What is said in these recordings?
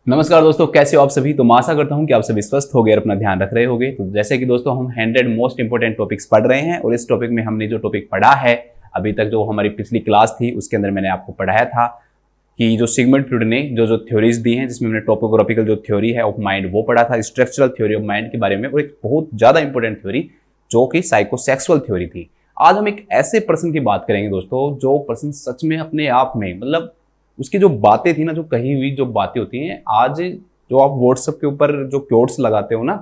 नमस्कार दोस्तों, कैसे हो आप सभी। तो मैं आशा करता हूं कि आप सभी स्वस्थ हो गए और अपना ध्यान रख रहे होंगे। तो जैसे कि दोस्तों हम 100 मोस्ट इंपोर्टेंट टॉपिक्स पढ़ रहे हैं और इस टॉपिक में हमने जो टॉपिक पढ़ा है अभी तक, जो हमारी पिछली क्लास थी उसके अंदर मैंने आपको पढ़ाया था कि जो सिगमंड फ्रॉइड ने जो थ्योरीज दी हैं, जिसमें हमने टॉपोग्राफिकल जो थ्योरी है ऑफ माइंड वो पढ़ा था, स्ट्रक्चरल थ्योरी ऑफ माइंड के बारे में, और एक बहुत ज्यादा इंपॉर्टेंट थ्योरी जो कि साइकोसेक्सुअल थ्योरी थी। आज हम एक ऐसे पर्सन की बात करेंगे दोस्तों, जो पर्सन सच में अपने आप में मतलब उसकी जो बातें थी ना, जो कही हुई जो बातें होती हैं, आज जो आप व्हाट्सएप के ऊपर जो क्योट्स लगाते हो ना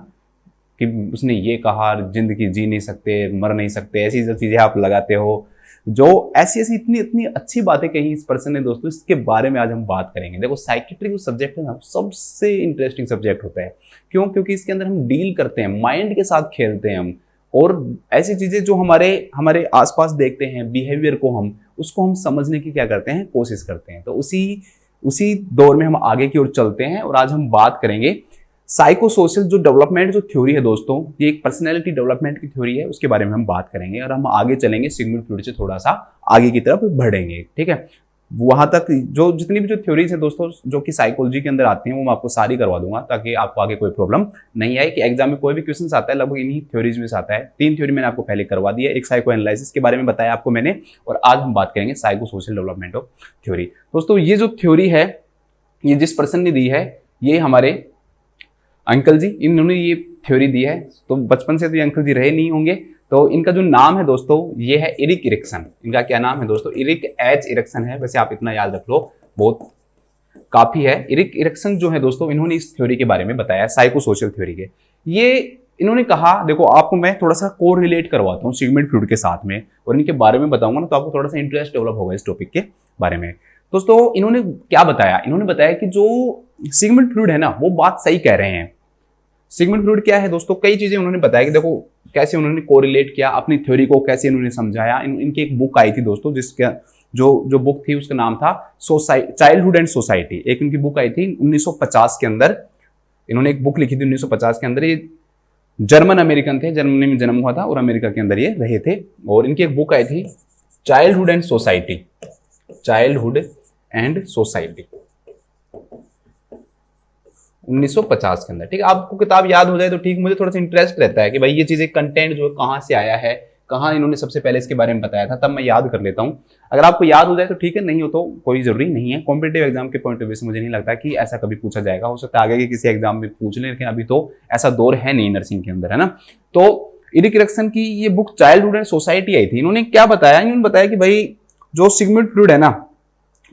कि उसने ये कहा, जिंदगी जी नहीं सकते, मर नहीं सकते, ऐसी जो चीजें आप लगाते हो, जो ऐसी ऐसी इतनी इतनी अच्छी बातें कही इस पर्सन ने दोस्तों, इसके बारे में आज हम बात करेंगे। देखो साइकियाट्री जो सब्जेक्ट है ना, सबसे इंटरेस्टिंग सब्जेक्ट होता है। क्यों? क्योंकि इसके अंदर हम डील करते हैं, माइंड के साथ खेलते हैं हम, और ऐसी चीजें जो हमारे हमारे आसपास देखते हैं, बिहेवियर को उसको हम समझने की क्या करते हैं, कोशिश करते हैं। तो उसी दौर में हम आगे की ओर चलते हैं और आज हम बात करेंगे साइको सोशल जो डेवलपमेंट जो थ्योरी है दोस्तों, ये एक पर्सनैलिटी डेवलपमेंट की थ्योरी है, उसके बारे में हम बात करेंगे और हम आगे चलेंगे, सिगमंड फ्रॉइड से थोड़ा सा आगे की तरफ बढ़ेंगे। ठीक है, वहां तक जो जितनी भी जो थ्योरीज है दोस्तों जो कि साइकोलॉजी के अंदर आती हैं, वो मैं आपको सारी करवा दूंगा ताकि आपको आगे कोई प्रॉब्लम नहीं आए कि एग्जाम में कोई भी क्वेश्चन आता है लगभग इन्हीं थ्योरीज में से आता है। 3 थ्योरी मैंने आपको पहले करवा दी है, एक साइको एनालिसिस के बारे में बताया आपको मैंने, और आज हम बात करेंगे psycho social development of theory. दोस्तों ये जो थ्योरी है, ये जिस पर्सन ने दी है, ये हमारे अंकल जी, इन्होंने ये थ्योरी दी है। तो बचपन से तो ये अंकल जी रहे नहीं होंगे, तो इनका जो नाम है दोस्तों ये है इरिक इरिक्सन। इनका क्या नाम है दोस्तों? इरिक एच इरिक्सन है। वैसे आप इतना याद रख लो, बहुत काफी है। इरिक इरिक्सन जो है दोस्तों, इन्होंने इस थ्योरी के बारे में बताया, साइको सोशल थ्योरी के। ये इन्होंने कहा, देखो आपको मैं थोड़ा सा को रिलेट करवाता हूँ सिगमंड फ्रॉइड के साथ में और इनके बारे में बताऊंगा ना, तो आपको थोड़ा सा इंटरेस्ट डेवलप होगा इस टॉपिक के बारे में। दोस्तों इन्होंने क्या बताया? इन्होंने बताया कि जो सिगमंड फ्रॉइड है ना, वो बात सही कह रहे हैं। सिगमंड फ्रॉइड क्या है दोस्तों, कई चीजें उन्होंने बताया कि देखो कैसे उन्होंने कोरिलेट किया अपनी थ्योरी को, कैसे इन्होंने समझाया। इनकी एक बुक आई थी दोस्तों, जिसका जो बुक थी उसका नाम था चाइल्डहुड एंड सोसाइटी। एक इनकी बुक आई थी 1950 के अंदर, इन्होंने एक बुक लिखी थी 1950 के अंदर। ये जर्मन अमेरिकन थे, जर्मनी में जन्म हुआ था और अमेरिका के अंदर ये रहे थे, और इनकी एक बुक आई थी childhood and society, childhood and society 1950 के अंदर। ठीक है, आपको किताब याद हो जाए तो ठीक, मुझे थोड़ा सा इंटरेस्ट रहता है कि भाई ये चीजें कंटेंट जो कहाँ से आया है, कहाँ इन्होंने सबसे पहले इसके बारे में बताया था, तब मैं याद कर लेता हूँ। अगर आपको याद हो जाए तो ठीक है, नहीं हो तो कोई जरूरी नहीं है। कॉम्पिटेटिव एग्जाम के पॉइंट ऑफ व्यू से मुझे नहीं लगता कि ऐसा कभी पूछा जाएगा। हो सकता है आगे के किसी एग्जाम में पूछ ले, लेकिन अभी तो ऐसा दौर है नहीं नर्सिंग के अंदर, है ना। तो इरिक इरिक्सन की ये book childhood and society I थी। इन्होंने क्या बताया? इन्होंने बताया कि भाई जो सिगमंड फ्रॉइड है ना,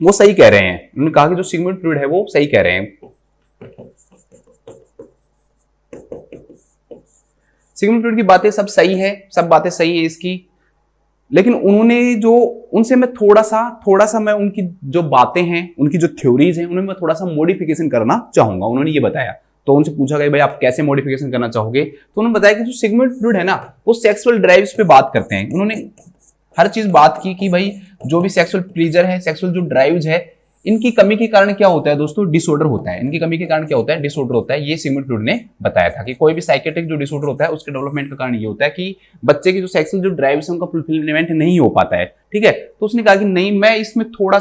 वो सही कह रहे हैं। उन्होंने कहा कि जो सिगमंड फ्रॉइड है वो सही कह रहे हैं। सिगमंड फ्रॉइड की बातें सब सही है, सब बातें सही है इसकी, लेकिन उन्होंने जो उनसे मैं थोड़ा सा मैं उनकी जो बातें हैं, उनकी जो थ्योरीज हैं, उन्हें मैं थोड़ा सा मॉडिफिकेशन करना चाहूंगा। उन्होंने ये बताया, तो उनसे पूछा गया भाई आप कैसे मॉडिफिकेशन करना चाहोगे, तो उन्होंने बताया कि जो सिगमंड फ्रॉइड है ना, वो सेक्सुअल ड्राइव्स पे बात करते हैं। उन्होंने हर चीज बात की कि भाई जो भी सेक्सुअल प्लीजर है, सेक्सुअल जो ड्राइव्स है, इनकी कमी के कारण क्या होता है दोस्तों? डिसऑर्डर होता है। इनकी कमी के कारण क्या होता है? डिसऑर्डर होता है। ये सिगमंड फ्रॉइड ने बताया था कि कोई भी साइकेट्रिक जो डिसऑर्डर होता है उसके डेवलपमेंट का कारण ये होता है कि बच्चे की जो सेक्सुअल जो ड्राइव है उनका फुलफिलमेंट नहीं हो पाता है। ठीक है, तो उसने कहा कि नहीं, मैं इसमें थोड़ा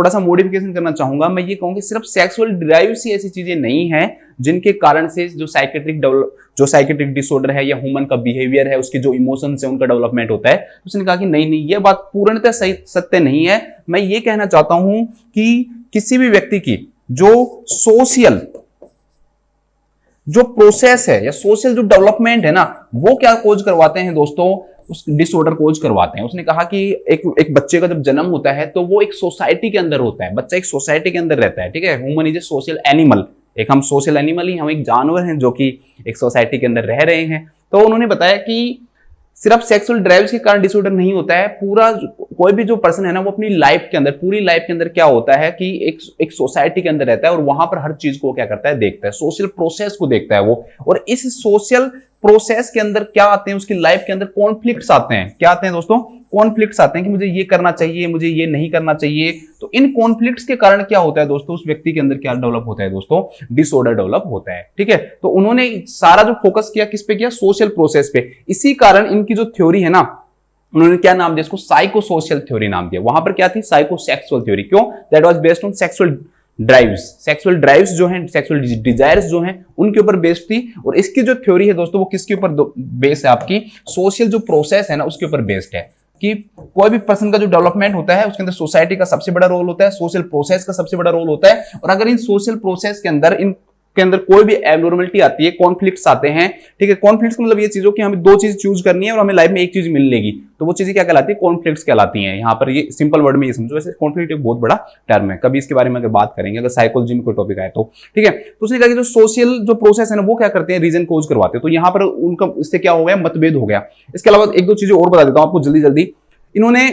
सा मॉडिफिकेशन करना चाहूंगा। मैं ये कहूंगी सिर्फ सेक्सुअल ड्राइव से ऐसी चीजें नहीं है जिनके कारण से जो साइकेट्रिक डिसऑर्डर है या ह्यूमन का बिहेवियर है, उसके जो इमोशंस है, उनका डेवलपमेंट होता है। उसने कहा कि नहीं, ये बात पूर्णतः सत्य नहीं है। मैं ये कहना चाहता हूं कि किसी भी व्यक्ति की जो सोशल जो प्रोसेस है या सोशल जो डेवलपमेंट है ना, वो क्या कोज करवाते हैं दोस्तों? उस डिसऑर्डर कोज करवाते हैं। उसने कहा कि एक बच्चे का जब जन्म होता है तो वो एक सोसाइटी के अंदर होता है। बच्चा एक सोसाइटी के अंदर रहता है। ठीक है, human is a social animal. एक हम सोशल एनिमल ही, हम एक जानवर हैं जो कि एक सोसाइटी के अंदर रह रहे हैं। तो उन्होंने बताया कि सिर्फ सेक्सुअल ड्राइव्स के कारण डिसऑर्डर नहीं होता है। पूरा कोई भी जो पर्सन है ना, वो अपनी लाइफ के अंदर, पूरी लाइफ के अंदर क्या होता है कि एक सोसाइटी के अंदर रहता है और वहां पर हर चीज को क्या करता है, देखता है, सोशल प्रोसेस को देखता है वो। और इस सोशल प्रोसेस के अंदर क्या आते हैं, उसकी लाइफ के अंदर कॉन्फ्लिक्ट्स आते हैं। क्या आते हैं दोस्तों? कॉन्फ्लिक्ट्स आते हैं कि मुझे ये करना चाहिए, मुझे ये नहीं करना चाहिए। तो इन कॉन्फ्लिक्ट्स के कारण क्या होता है दोस्तों? उस व्यक्ति के अंदर क्या डेवलप होता है दोस्तों? डिसऑर्डर डेवलप होता है। ठीक है, तो उन्होंने सारा जो फोकस किया किस पे किया? सोशल प्रोसेस पे। इसी कारण इनकी जो थ्योरी है ना, उन्होंने क्या नाम दिया इसको? साइको सोशल थ्योरी नाम दिया। वहां पर क्या थी? Psychosexual theory. क्यों? That was based on sexual drives, sexual drives जो हैं, सेक्सुअल डिजायर्स जो हैं, उनके ऊपर बेस्ड थी। और इसकी जो थ्योरी है दोस्तों वो किसके ऊपर बेस्ड है, आपकी सोशल जो प्रोसेस है ना उसके ऊपर बेस्ड है कि कोई भी पर्सन का जो डेवलपमेंट होता है उसके अंदर सोसाइटी का सबसे बड़ा रोल होता है, सोशल प्रोसेस का सबसे बड़ा रोल होता है। और अगर इन सोशल प्रोसेस के अंदर कोई भी एबनॉर्मलिटी आती है, कॉन्फ्लिक्ट्स आते हैं, ठीक है, कॉन्फ्लिक्ट्स का मतलब ये चीजों कि हमें दो चीज चूज करनी है और हमें लाइफ में एक चीज मिलेगी, तो वो चीजें क्या कहलाती है, कॉन्फ्लिक्ट्स कहलाती हैं। यहाँ पर ये सिंपल वर्ड में ये समझो, वैसे कॉन्फ्लिक्ट एक बहुत बड़ा टर्म है, कभी इसके बारे में अगर बात करेंगे, अगर साइकोलॉजी में कोई टॉपिक आए तो, ठीक है। तो उसने कहा कि जो सोशल जो प्रोसेस है ना वो क्या करते हैं, रीजन कोज करवाते हैं। तो यहाँ पर उनका इससे क्या हो गया, मतभेद हो गया। इसके अलावा एक दो चीजें और बता देता हूं आपको जल्दी जल्दी। इन्होंने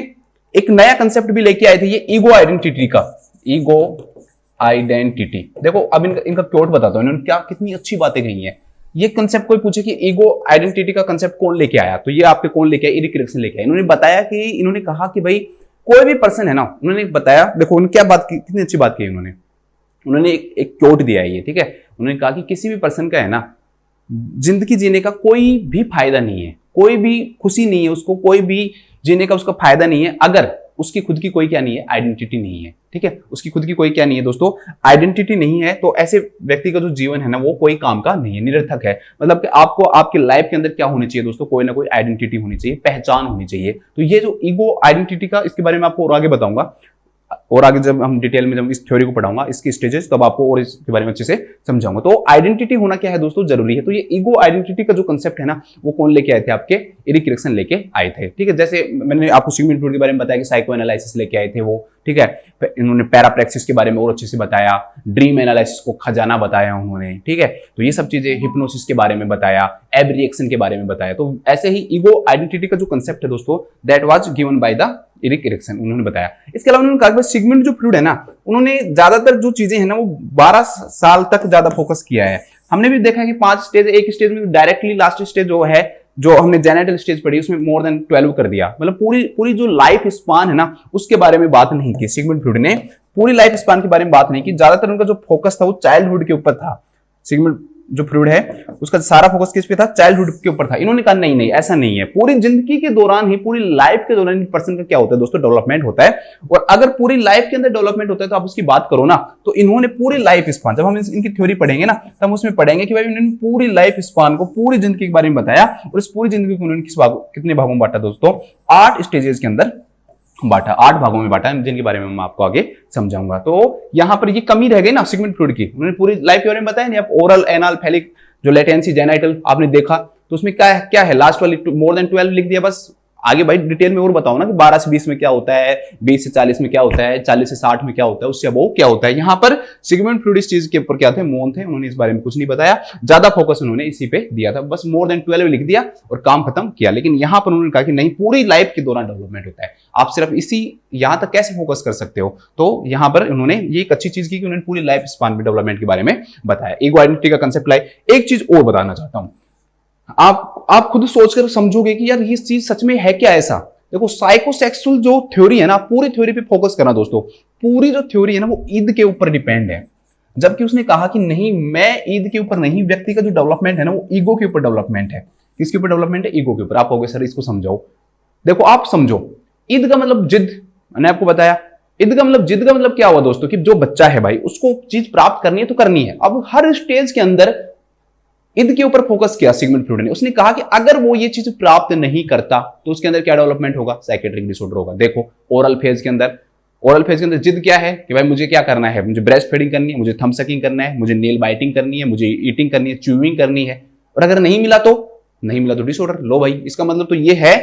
एक नया कंसेप्ट भी लेके आए थे, ये ईगो आइडेंटिटी का, ईगो आइडेंटिटी। देखो अब इनका क्योट बताता हूं, इन्होंने क्या कितनी अच्छी बातें कही हैं। ये कंसेप्ट कोई पूछे कि ईगो आइडेंटिटी का कंसेप्ट कौन लेके आया, तो ये आपके कौन लेके आया, एरिक एरिक्सन लेके आया। इन्होंने बताया कि इन्होंने कहा कि भाई कोई भी पर्सन है ना, उन्होंने बताया, देखो उन्होंने क्या बात की, कितनी अच्छी बात की उन्होंने एक क्योट दिया है ये, ठीक है। उन्होंने कहा कि किसी भी पर्सन का है ना जिंदगी जीने का कोई भी फायदा नहीं है, कोई भी खुशी नहीं है उसको, कोई भी जीने का उसका फायदा नहीं है अगर उसकी खुद की कोई क्या नहीं है, आइडेंटिटी नहीं है, ठीक है। उसकी खुद की कोई क्या नहीं है दोस्तों, आइडेंटिटी नहीं है, तो ऐसे व्यक्ति का जो जीवन है ना वो कोई काम का नहीं है, निरर्थक है। मतलब कि आपको आपकी लाइफ के अंदर क्या होनी चाहिए दोस्तों, कोई ना कोई आइडेंटिटी होनी चाहिए, पहचान होनी चाहिए। तो ये जो ईगो आइडेंटिटी का, इसके बारे में आपको और आगे बताऊंगा, और आगे जब हम डिटेल में जब इस थ्योरी को पढ़ाऊंगा, इसकी स्टेजेस, तब आपको और इसके बारे में अच्छे से समझाऊंगा। तो आइडेंटिटी होना क्या है दोस्तों, जरूरी है। तो ये ईगो आइडेंटिटी का जो कंसेप्ट है ना वो कौन लेके आए थे, आपके एरिक एरिक्सन लेके आए थे, ठीक है। जैसे मैंने आपको सिगमंड फ्रॉइड के बारे में बताया कि साइको एनालिसिस लेके आए थे वो, ठीक है। इन्होंने पैराप्रैक्सिस के बारे में और अच्छे से बताया, ड्रीम एनालिसिस को खजाना बताया उन्होंने, ठीक है। तो ये सब चीजें, हिप्नोसिस के बारे में बताया, एब रिएक्शन के बारे में बताया। तो ऐसे ही ईगो आइडेंटिटी का जो कंसेप्ट है दोस्तों, that was given by the Erik Erikson, उन्होंने बताया। इसके अलावा उन्होंने कहा कि सिगमंड जो फ्रॉइड है ना, उन्होंने ज्यादातर जो चीजें हैं ना वो 12 साल तक ज्यादा फोकस किया है। हमने भी देखा कि 5 स्टेज, एक स्टेज में डायरेक्टली लास्ट स्टेज जो है, जो हमने जेनेटल स्टेज पढ़ी, उसमें मोर देन 12 कर दिया। मतलब पूरी जो लाइफ स्पान है ना उसके बारे में बात नहीं की। सिगमंड फ्रॉइड ने पूरी लाइफ स्पान के बारे में बात नहीं की, ज्यादातर उनका जो फोकस था वो चाइल्डहुड के ऊपर था। सिगमंड जो फ्रॉइड है उसका सारा फोकस किस पे था, चाइल्डहुड के ऊपर था। इन्होंने कहा नहीं नहीं ऐसा नहीं है, पूरी जिंदगी के दौरान ही, पूरी लाइफ के दौरान पर्सन का क्या होता है दोस्तों, डेवलपमेंट होता है। और अगर पूरी लाइफ के अंदर डेवलपमेंट होता है तो आप उसकी बात करो ना, तो इन्होंने पूरी लाइफ स्पान, जब हम इनकी थ्योरी पढ़ेंगे ना तब हम उसमें पढ़ेंगे कि भाई इन्होंने पूरी लाइफ स्पान को, पूरी जिंदगी के बारे में बताया। और इस पूरी जिंदगी को उन्होंने कितने भागों में बांटा दोस्तों, 8 स्टेजेस के अंदर बांटा, 8 भागों में बांटा, जिनके बारे में मैं आपको आगे समझाऊंगा। तो यहां पर ये कमी रह गई ना सिगमंड फ्रॉइड की, उन्होंने पूरी लाइफ के बारे में बताया नहीं। आप ओरल, एनाल, फेलिक, जो लेटेंसी, जेनाइटल आपने देखा, तो उसमें क्या है लास्ट वाली मोर देन 12 लिख दिया बस। आगे भाई डिटेल में और बताओ ना कि 12 से 20 में क्या होता है, 20 से 40 में क्या होता है, 40 से 60 में क्या होता है, उससे अब वो क्या होता है। यहाँ पर सिगमंड फ्रॉइड इस चीज के ऊपर क्या थे, मौन थे, उन्होंने इस बारे में कुछ नहीं बताया, ज्यादा फोकस उन्होंने इसी पे दिया था, बस मोर देन 12 लिख दिया और काम खत्म किया। लेकिन यहाँ पर उन्होंने कहा कि नहीं, पूरी लाइफ के दौरान डेवलपमेंट होता है, आप सिर्फ इसी यहां तक कैसे फोकस कर सकते हो। तो यहां पर उन्होंने ये एक अच्छी चीज की कि उन्होंने पूरी लाइफ स्पान में डेवलपमेंट के बारे में बताया, ईगो आइडेंटिटी का कंसेप्ट लाए। एक चीज और बताना चाहता हूं, आप खुद सोचकर समझोगे कि यार ये चीज सच में है क्या ऐसा। देखो साइकोसेक्सुअल जो थ्योरी है ना, पूरी थ्योरी पे फोकस करना दोस्तों, पूरी जो थ्योरी है ना वो ईद के ऊपर डिपेंड है। जबकि उसने कहा कि नहीं, मैं ईद के ऊपर नहीं, व्यक्ति का जो डेवलपमेंट है ना वो ईगो के ऊपर डेवलपमेंट है। किसके ऊपर डेवलपमेंट है, ईगो के ऊपर। आप कहोगे सर इसको समझाओ। देखो आप समझो, ईद का मतलब जिद, मैंने आपको बताया। ईद का मतलब, जिद का मतलब क्या हुआ दोस्तों, कि जो बच्चा है भाई उसको चीज प्राप्त करनी है तो करनी है। अब हर स्टेज के अंदर ईद के ऊपर फोकस किया सिगमंड फ्रॉइड ने। उसने कहा कि अगर वो ये चीज प्राप्त नहीं करता तो उसके अंदर क्या डेवलपमेंट होगा, साइकेट्रिक डिसऑर्डर होगा। देखो ओरल फेज के अंदर जिद क्या है कि भाई मुझे क्या करना है, मुझे ब्रेस्ट फीडिंग करनी है, मुझे थंब सकिंग करना है, मुझे नेल बाइटिंग करनी है, मुझे ईटिंग करनी है, च्यूइंग करनी है। और अगर नहीं मिला तो डिसऑर्डर। लो भाई, इसका मतलब तो ये है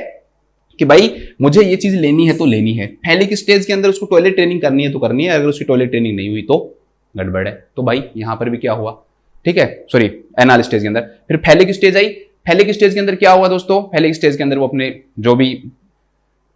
कि भाई मुझे ये चीज लेनी है तो लेनी है। फैलिक स्टेज के अंदर उसको टॉयलेट ट्रेनिंग करनी है तो करनी है, अगर उसकी टॉयलेट ट्रेनिंग नहीं हुई तो गड़बड़ है। तो भाई यहां पर भी क्या हुआ, ठीक है, सॉरी एनाल स्टेज के अंदर। फिर phallic stage I, phallic stage के अंदर क्या हुआ दोस्तों, फैलिक स्टेज के अंदर वो अपने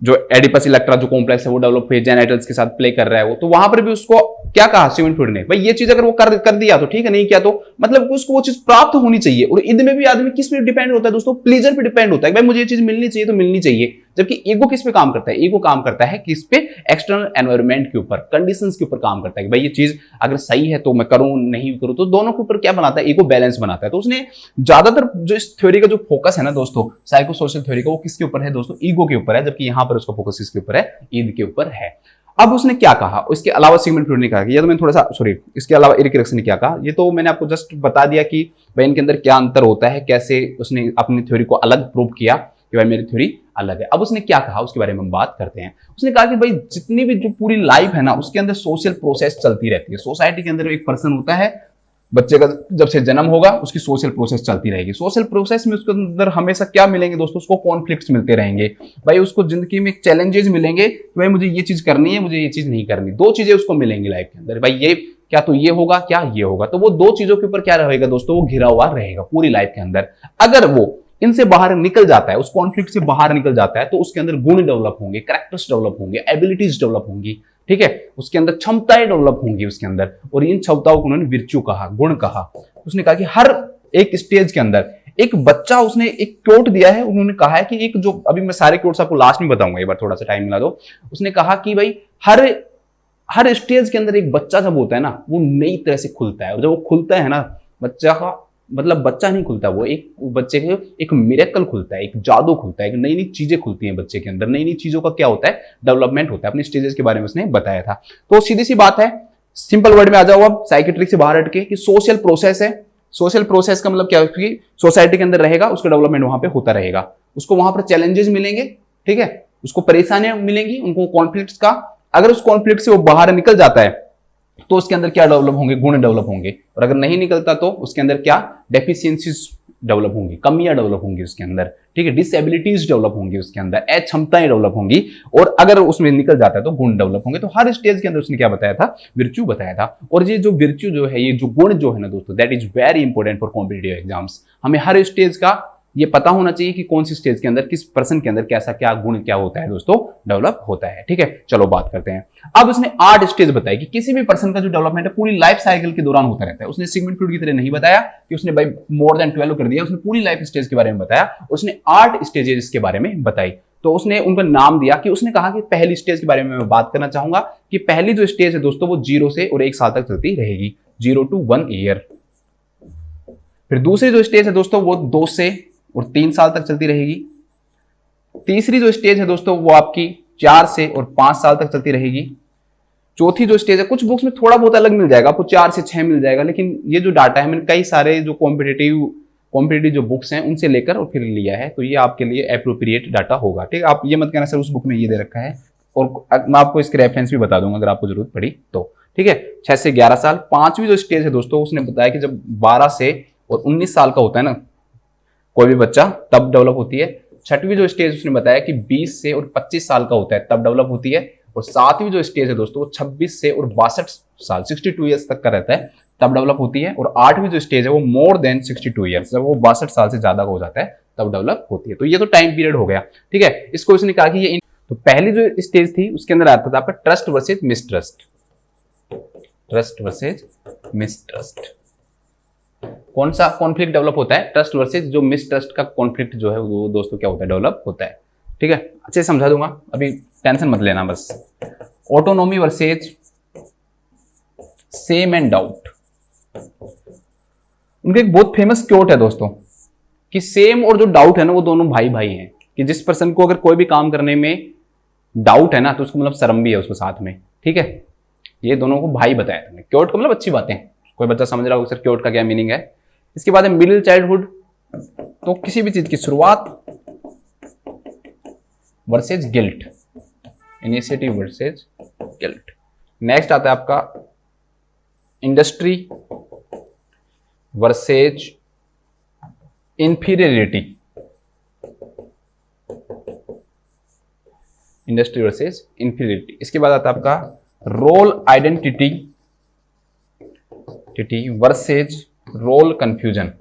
जो एडिपस इलेक्ट्रा जो कॉम्प्लेक्स है वो डेवलप हुए, जेनेटल्स के साथ प्ले कर रहा है वो। तो वहां पर भी उसको क्या कहा सिगमंड फ्रॉइड ने, भाई ये चीज अगर वो कर दिया तो ठीक है, नहीं किया तो मतलब उसको वो चीज प्राप्त होनी चाहिए। और ईद में भी आदमी किस पे डिपेंड होता है दोस्तों, प्लीजर पे डिपेंड होता है। भाई मुझे ये चीज मिलनी चाहिए तो मिलनी चाहिए। जबकि ईगो किस पे काम करता है, ईगो काम करता है किस पे, एक्सटर्नल एनवायरनमेंट के ऊपर, कंडीशंस के ऊपर काम करता है कि भाई ये चीज अगर सही है तो मैं करूं, नहीं करूं। तो दोनों के ऊपर क्या बनाता है, ईगो बैलेंस बनाता है। तो उसने ज्यादातर जो इस थ्योरी का जो फोकस है ना दोस्तों, साइको सोशल थ्योरी का, वो किसके ऊपर है दोस्तों, ईगो के ऊपर है। जबकि यहां पर उसका फोकस किसके ऊपर है, ईद के ऊपर है। अब उसने क्या कहा, इसके अलावा सिगमंड फ्रॉइड ने कहा कि, ये तो मैंने थोड़ा सा सॉरी, इसके अलावा एरिक एरिक्सन ने क्या कहा, ये तो मैंने आपको जस्ट बता दिया कि भाई इनके अंदर क्या अंतर होता है, कैसे उसने अपनी थ्योरी को अलग प्रूव किया कि भाई मेरी थ्योरी अलग है। अब उसने क्या कहा उसके बारे में हम बात करते हैं। उसने कहा कि भाई जितनी भी जो पूरी लाइफ है ना, उसके अंदर सोशल प्रोसेस चलती रहती है। सोसाइटी के अंदर एक पर्सन होता है, बच्चे का जब से जन्म होगा उसकी सोशल प्रोसेस चलती रहेगी। सोशल प्रोसेस में उसके अंदर हमेशा क्या मिलेंगे दोस्तों, उसको कॉन्फ्लिक्ट्स मिलते रहेंगे। भाई उसको जिंदगी में चैलेंजेस मिलेंगे कि भाई मुझे ये चीज करनी है, मुझे ये चीज नहीं करनी। दो चीजें उसको मिलेंगी लाइफ के अंदर, भाई ये क्या तो ये होगा, क्या ये होगा। तो वो दो चीजों के ऊपर क्या रहेगा दोस्तों, वो घिरा हुआ रहेगा पूरी लाइफ के अंदर। अगर वो इनसे बाहर निकल जाता है, उस कॉन्फ्लिक्ट से बाहर निकल जाता है, तो उसके अंदर गुण डेवलप होंगे, कैरेक्टर्स डेवलप होंगे, एबिलिटीज डेवलप होंगी, ठीक है, उसके अंदर क्षमताएं डेवलप होंगी उसके अंदर। और इन क्षमताओं को उन्होंने विर्च्यू कहा, गुण कहा। उसने कहा कि हर एक स्टेज के अंदर एक बच्चा, उसने एक कोट दिया है, उन्होंने कहा है कि एक जो, अभी मैं सारे कोट्स आपको लास्ट में बताऊंगा, एक बार थोड़ा सा टाइम मिला दो। उसने कहा कि भाई हर स्टेज के अंदर एक बच्चा जब होता है ना, वो नई तरह से खुलता है। और जब वो खुलता है ना, बच्चा का मतलब बच्चा नहीं खुलता, वो एक बच्चे के एक मिरेकल खुलता है, एक जादू खुलता है, एक नई नई चीजें खुलती हैं बच्चे के अंदर। नई नई चीजों का क्या होता है, डेवलपमेंट होता है। अपनी स्टेजेस के बारे में उसने बताया था। तो सीधी सी बात है, सिंपल वर्ड में आ जाओ अब साइकेट्रिक से बाहर हटके, कि सोशल प्रोसेस है। सोशल प्रोसेस का मतलब क्या है कि सोसाइटी के अंदर रहेगा, उसका डेवलपमेंट वहां पे होता रहेगा, उसको वहां पर चैलेंजेस मिलेंगे, ठीक है, उसको परेशानियां मिलेंगी, उनको कॉन्फ्लिक्ट्स का। अगर उस कॉन्फ्लिक्ट से वो बाहर निकल जाता है तो उसके अंदर क्या डेवलप होंगे, गुण डेवलप होंगे। और अगर नहीं निकलता तो उसके अंदर क्या डेफिशिएंसीज डेवलप होंगी, कमियां डेवलप होंगी उसके अंदर, ठीक है, डिसेबिलिटीज डेवलप होंगी उसके अंदर, अक्षमताएं डेवलप होंगी। और अगर उसमें निकल जाता है तो गुण डेवलप होंगे। तो हर स्टेज के अंदर उसने क्या बताया था, विर्च्यू बताया था। और ये जो विर्च्यू जो है, ये जो गुण जो है ना दोस्तों, that is very important for competitive exams. हमें हर स्टेज का ये पता होना चाहिए कि कौन सी स्टेज के अंदर किस पर्सन के अंदर कैसा क्या गुण क्या होता है दोस्तों, डेवलप होता है, ठीक है। चलो बात करते हैं। अब उसने 8 स्टेज बताई कि किसी भी पर्सन का जो डेवलपमेंट है पूरी लाइफ साइकिल के दौरान होता रहता है। उसने सिगमंड फ्रॉइड की तरह नहीं बताया कि उसने भाई मोर देन 12 कर दिया, उसने पूरी लाइफ स्टेज के बारे में बताया। उसने 8 स्टेजेस के बारे में बताई। तो उसने उनका नाम दिया कि उसने कहा कि पहली स्टेज के बारे में मैं बात करना चाहूंगा कि पहली जो स्टेज है दोस्तों, वो 0 से और 1 साल तक चलती रहेगी, 0 to 1 ईयर। फिर दूसरी जो स्टेज है दोस्तों, वो 2 से और 3 साल तक चलती रहेगी। तीसरी जो स्टेज है दोस्तों, वो आपकी 4 से और 5 साल तक चलती रहेगी। चौथी जो स्टेज है, कुछ बुक्स में थोड़ा बहुत अलग मिल जाएगा आपको, 4 से 6 मिल जाएगा, लेकिन ये जो डाटा है मैंने कई सारे जो कॉम्पिटिटिव जो बुक्स हैं उनसे लेकर और फिर लिया है, तो ये आपके लिए एप्रोप्रिएट डाटा होगा, ठीक है। आप ये मत कहना सर उस बुक में ये दे रखा है, और मैं आपको इसके रेफरेंस भी बता दूंगा अगर आपको जरूरत पड़ी तो, ठीक है। 6 से 11 साल। पांचवी जो स्टेज है दोस्तों, उसने बताया कि जब 12 से और 19 साल का होता है ना कोई भी बच्चा, तब डेवलप होती है। छठवीं जो स्टेज उसने बताया कि 20 से और 25 साल का होता है, तब डेवलप होती है। और सातवीं जो स्टेज है दोस्तों, वो 26 से और 62 साल 62 ईयर्स तक का रहता है, तब डेवलप होती है। और आठवीं जो स्टेज है वो मोर देन 62 ईयर्स, जब वो 62 साल से ज्यादा हो जाता है तब डेवलप होती है। तो ये तो टाइम पीरियड हो गया, ठीक है। इसको उसने कहा कि ये तो पहली जो स्टेज थी उसके अंदर आता था आपका trust versus mistrust. Trust versus mistrust. कौन सा कॉन्फ्लिक्ट डेवलप होता है, ट्रस्ट वर्सेज जो मिसट्रस्ट का कॉन्फ्लिक्ट जो है वो दोस्तों क्या होता है, डेवलप होता है, ठीक है। अच्छे से समझा दूंगा, अभी टेंशन मत लेना बस। Autonomy versus same and doubt. उनके एक बहुत फेमस क्योट है दोस्तों कि सेम और जो डाउट है ना, वो दोनों भाई भाई हैं। कि जिस पर्सन को अगर कोई भी काम करने में डाउट है ना, तो उसको मतलब शर्म भी है उसको साथ में, ठीक है। ये दोनों को भाई बताया तुमने। क्योट का मतलब अच्छी बातें। कोई बच्चा समझ रहा होगा सर क्योट का क्या मीनिंग है। इसके बाद है मिडिल चाइल्डहुड। तो किसी भी चीज की शुरुआत versus guilt, initiative versus guilt. Next आता है आपका industry versus inferiority. Industry versus inferiority. इसके बाद आता है आपका role identity versus role confusion.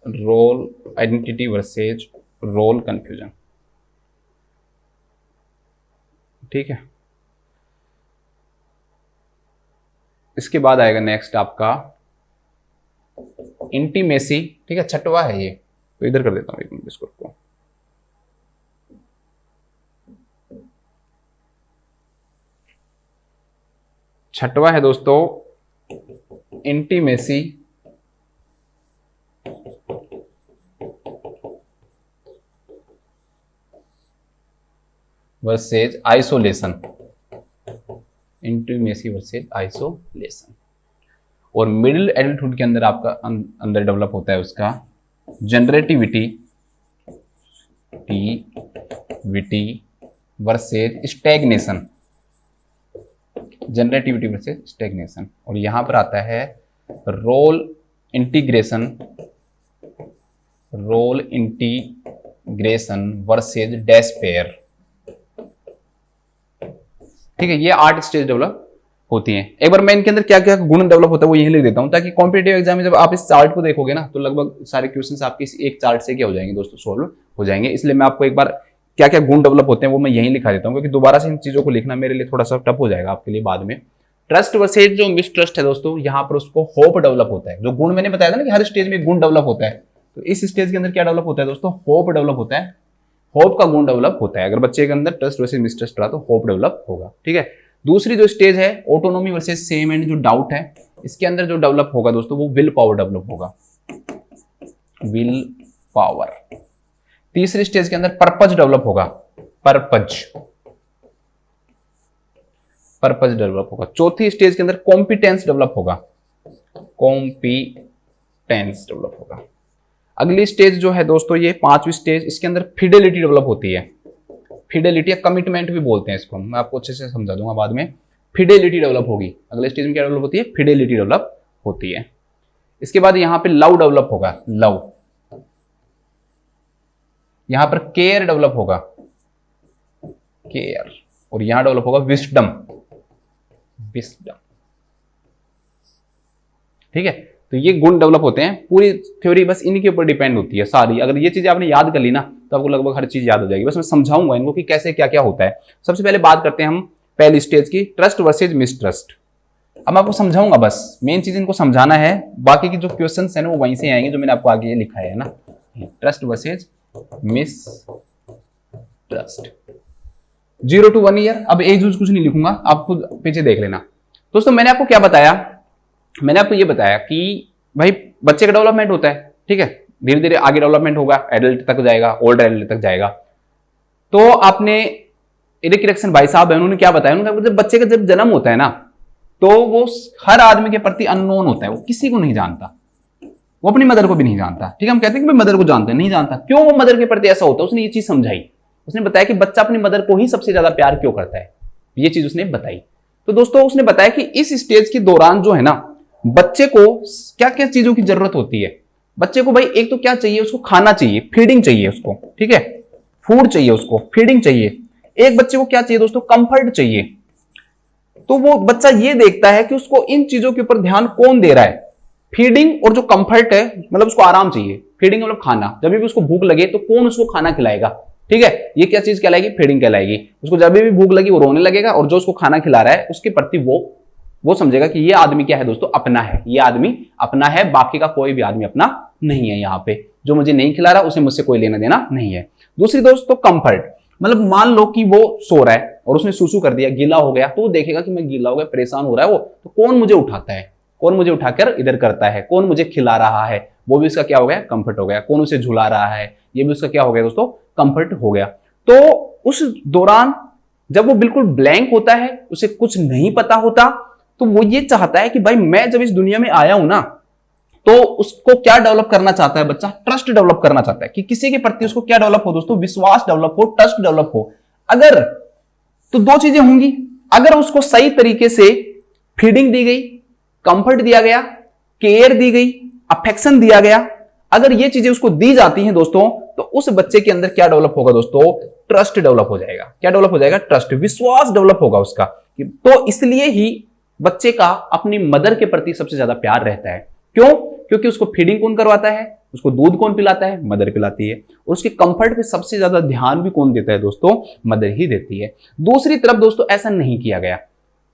Role identity versus role confusion, ठीक है। इसके बाद आएगा नेक्स्ट आपका इंटीमेसी, ठीक है। छठवा है ये, तो इधर कर देता हूं एक मिनट इसको। छठवा है दोस्तों intimacy versus isolation, intimacy versus isolation. और मिडिल एडल्टहुड के अंदर आपका अंदर डेवलप होता है उसका generativity versus stagnation, generativity versus stagnation. और यहां पर आता है रोल इंटीग्रेशन वर्सेज डेस्पेयर। ठीक है, ये 8 स्टेज डेवलप होती हैं। एक बार मैं इनके अंदर क्या क्या गुण डेवलप होता है वो यही लिख देता हूं, ताकि कॉम्पिटिटिव एग्जाम में जब आप इस चार्ट को देखोगे ना तो लगभग सारे क्वेश्चंस आपके इस एक चार्ट से क्या हो जाएंगे दोस्तों, सोल्व हो जाएंगे। इसलिए मैं आपको एक बार क्या क्या गुण डेवलप होते हैं वो मैं यही लिखा देता हूं, क्योंकि दोबारा से इन चीजों को लिखना मेरे लिए थोड़ा सा टफ हो जाएगा आपके लिए बाद में। ट्रस्ट वर्सेज जो मिसट्रस्ट है दोस्तों, यहाँ पर उसको होप डेवलप होता है। जो गुण मैंने बताया था ना कि हर स्टेज में गुण डेवलप होता है, तो इस स्टेज के अंदर क्या डेवलप होता है दोस्तों, होप डेवलप होता है। होप का गुण डेवलप होता है। अगर बच्चे के अंदर ट्रस्ट वर्सेज मिसट्रस्ट रहा तो होप डेवलप होगा। ठीक है, दूसरी जो स्टेज है ऑटोनॉमी वर्सेज सेम एंड जो डाउट है, इसके अंदर जो डेवलप होगा दोस्तों वो विल पावर डेवलप होगा, विल पावर। तीसरी स्टेज के अंदर पर्पज डेवलप होगा, पर्पज डेवलप होगा। चौथी स्टेज के अंदर कॉम्पिटेंस डेवलप होगा, कॉम्पिटेंस डेवलप होगा। अगली स्टेज जो है दोस्तों ये 5वीं स्टेज, इसके अंदर फिडेलिटी डेवलप होती है। फिडेलिटी या कमिटमेंट भी बोलते हैं इसको, मैं आपको अच्छे से समझा दूंगा बाद में। फिडेलिटी डेवलप होगी। अगले स्टेज में क्या डेवलप होती है, फिडेलिटी डेवलप होती है। इसके बाद यहां पे लव डेवलप होगा, लव। यहां पर केयर डेवलप होगा, केयर। और यहां डेवलप होगा विस्डम, विस्डम। ठीक है, तो ये गुण डेवलप होते हैं। पूरी थ्योरी बस इन्हीं के ऊपर डिपेंड होती है सारी। अगर ये चीजें आपने याद कर ली ना तो आपको लगभग हर चीज याद हो जाएगी। बस मैं समझाऊंगा इनको कि कैसे क्या क्या होता है। सबसे पहले बात करते हैं हम पहली स्टेज की, ट्रस्ट वर्सेज मिसट्रस्ट। अब मैं आपको समझाऊंगा, बस मेन चीज इनको समझाना है। बाकी की जो क्वेश्चंस है ना वो वहीं से आएंगे जो मैंने आपको आगे लिखा है ना। Trust versus mistrust, 0 to 1 year. अब एज कुछ नहीं लिखूंगा, आप खुद पीछे देख लेना। दोस्तों मैंने आपको क्या बताया, मैंने आपको ये बताया कि भाई बच्चे का डेवलपमेंट होता है। ठीक है, धीरे धीरे आगे डेवलपमेंट होगा, एडल्ट तक जाएगा, ओल्ड एडल्ट तक जाएगा। तो आपने एरिक इरेक्सन भाई साहब है, उन्होंने क्या बताया, उन्होंने जब बच्चे का जब जन्म होता है ना तो वो हर आदमी के प्रति अननोन होता है, वो किसी को नहीं जानता, वो अपनी मदर को भी नहीं जानता। ठीक है, हम कहते हैं कि मदर को जानते हैं, नहीं जानता। क्यों वो मदर के प्रति ऐसा होता है, उसने ये चीज समझाई। उसने बताया कि बच्चा अपनी मदर को ही सबसे ज्यादा प्यार क्यों करता है, ये चीज उसने बताई। तो दोस्तों उसने बताया कि इस स्टेज के दौरान जो है ना बच्चे को क्या क्या चीजों की जरूरत होती है। बच्चे को भाई एक तो क्या चाहिए, उसको खाना चाहिए, फीडिंग चाहिए उसको। ठीक है, फूड चाहिए उसको, फीडिंग चाहिए। एक बच्चे को क्या चाहिए दोस्तों, कंफर्ट चाहिए। तो वो बच्चा ये देखता है कि उसको इन चीजों के ऊपर ध्यान कौन दे रहा है, फीडिंग और जो कंफर्ट है, मतलब उसको आराम चाहिए। फीडिंग मतलब खाना, जब भी उसको भूख लगे तो कौन उसको खाना खिलाएगा। ठीक है, ये क्या चीज कहलाएगी, फीडिंग कहलाएगी। उसको जब भी भूख लगी वो रोने लगेगा, और जो उसको खाना खिला रहा है उसके प्रति वो समझेगा कि ये आदमी क्या है दोस्तों, अपना है, ये आदमी अपना है, बाकी का कोई भी आदमी अपना नहीं है। यहाँ पे जो मुझे नहीं खिला रहा उसे मुझसे कोई लेना देना नहीं है। दूसरी दोस्तों कंफर्ट, मतलब मान लो कि वो सो रहा है और उसने सुसु कर दिया, गीला हो गया, तो वो देखेगा कि मैं गीला हो गया, परेशान हो रहा है वो, तो कौन मुझे उठाता है, कौन मुझे उठाकर इधर करता है, कौन मुझे खिला रहा है, वो भी उसका क्या हो गया, कंफर्ट हो गया। कौन उसे झुला रहा है, ये भी उसका क्या हो गया दोस्तों, कंफर्ट हो गया। तो उस दौरान जब वो बिल्कुल ब्लैंक होता है, उसे कुछ नहीं पता होता, तो वो ये चाहता है कि भाई मैं जब इस दुनिया में आया हूं ना, तो उसको क्या डेवलप करना चाहता है बच्चा, ट्रस्ट डेवलप करना चाहता है कि किसी के प्रति उसको क्या डेवलप हो दोस्तों, विश्वास डेवलप हो, ट्रस्ट डेवलप हो। अगर तो दो चीजें होंगी, अगर उसको सही तरीके से फीडिंग दी गई, कंफर्ट दिया गया, केयर दी गई, अफेक्शन दिया गया, अगर ये चीजें उसको दी जाती हैं दोस्तों, तो उस बच्चे के अंदर क्या डेवलप होगा दोस्तों, ट्रस्ट डेवलप हो जाएगा। क्या डेवलप हो जाएगा, ट्रस्ट, विश्वास डेवलप होगा उसका। तो इसलिए ही बच्चे का अपनी मदर के प्रति सबसे ज्यादा प्यार रहता है। क्यों, क्योंकि उसको फीडिंग कौन करवाता है, उसको दूध कौन पिलाता है, मदर पिलाती है। और उसके कंफर्ट पे सबसे ज्यादा ध्यान भी कौन देता है दोस्तों, मदर ही देती है। दूसरी तरफ दोस्तों ऐसा नहीं किया गया,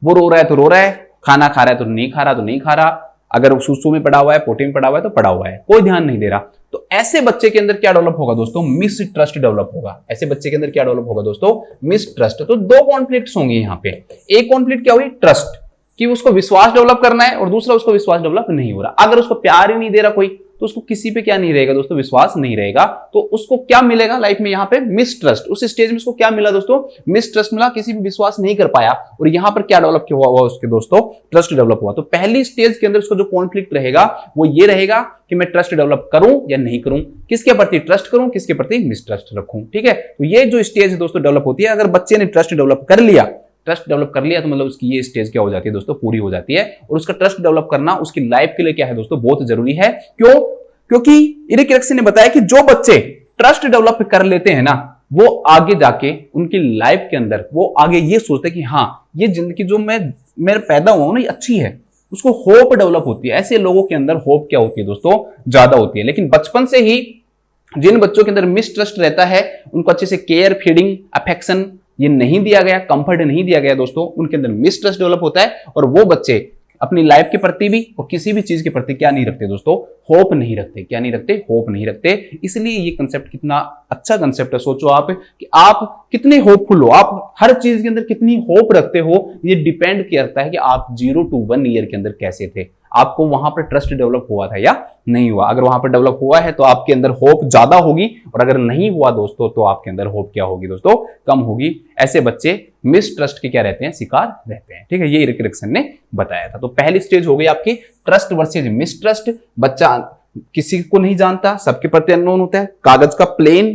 वो रो रहा है तो रो रहा है, खाना खा रहा है तो नहीं खा रहा तो नहीं खा रहा, अगर सुसु में पड़ा हुआ है, पोटी में पड़ा हुआ है तो पड़ा हुआ है, कोई ध्यान नहीं दे रहा। तो ऐसे बच्चे के अंदर क्या डेवलप होगा दोस्तों, मिसट्रस्ट डेवलप होगा। ऐसे बच्चे के अंदर क्या डेवलप होगा दोस्तों, मिसट्रस्ट। तो दो कॉन्फ्लिक्ट्स होंगे यहाँ पे। एक कॉन्फ्लिक्ट क्या हुई, ट्रस्ट, कि उसको विश्वास डेवलप करना है, और दूसरा उसको विश्वास डेवलप नहीं हो रहा। अगर उसको प्यार ही नहीं दे रहा कोई, तो उसको किसी पे क्या नहीं रहेगा दोस्तों, विश्वास नहीं रहेगा। तो उसको क्या मिलेगा लाइफ में, यहाँ पे मिसट्रस्ट। उस स्टेज में उसको क्या मिला दोस्तों, मिसट्रस्ट मिला, किसी पे विश्वास नहीं कर पाया। और यहाँ पर क्या डेवलप हुआ उसके दोस्तों, ट्रस्ट डेवलप हुआ। तो पहली स्टेज के अंदर उसका जो कॉन्फ्लिक्ट रहेगा वो ये रहेगा कि मैं ट्रस्ट डेवलप करूं या नहीं करूं, किसके प्रति ट्रस्ट करूं, किसके प्रति मिसट्रस्ट रखूं। ठीक है, तो ये जो स्टेज है दोस्तों डेवलप होती है। अगर बच्चे ने ट्रस्ट डेवलप कर लिया तो मतलब उसकी ये स्टेज क्या हो जाती है दोस्तों, पूरी हो जाती है। और उसका ट्रस्ट डेवलप करना उसकी लाइफ के लिए क्या है दोस्तों, बहुत जरूरी है। क्यों? क्योंकि इरिक एरिक्सन ने बताया कि जो बच्चे ट्रस्ट डेवलप कर लेते हैं ना, वो आगे जाके उनकी लाइफ के अंदर वो आगे ये सोचते हैं कि हाँ, ये जिंदगी जो मैं पैदा हुआ हूं ना, ये अच्छी है। उसको होप डेवलप होती है। ऐसे लोगों के अंदर होप क्या होती है दोस्तों, ज्यादा होती है। लेकिन बचपन से ही जिन बच्चों के अंदर मिसट्रस्ट रहता है, उनको अच्छे से केयर, फीडिंग, अफेक्शन ये नहीं दिया गया, कंफर्ट नहीं दिया गया दोस्तों, उनके अंदर मिसट्रस्ट डेवलप होता है। और वो बच्चे अपनी लाइफ के प्रति भी और किसी भी चीज के प्रति क्या नहीं रखते दोस्तों, होप नहीं रखते। क्या नहीं रखते, होप नहीं रखते। इसलिए ये कंसेप्ट कितना अच्छा कंसेप्ट है। सोचो आप कि आप कितने होपफुल हो, आप हर चीज के अंदर कितनी होप रखते हो। ये डिपेंड करता है कि आप 0 to 1 ईयर के अंदर कैसे थे, आपको वहां पर ट्रस्ट डेवलप हुआ था या नहीं हुआ। अगर वहां पर डेवलप हुआ है तो आपके अंदर होप ज्यादा होगी, और अगर नहीं हुआ दोस्तों तो आपके अंदर होप क्या होगी दोस्तों, कम होगी। ऐसे बच्चे मिसट्रस्ट के क्या रहते हैं, शिकार रहते हैं। ठीक है, ये इरिक एरिक्सन ने बताया था। तो पहली स्टेज हो गई आपकी ट्रस्ट वर्सेज मिसट्रस्ट। बच्चा किसी को नहीं जानता, सबके प्रति अननोन होता है, कागज का प्लेन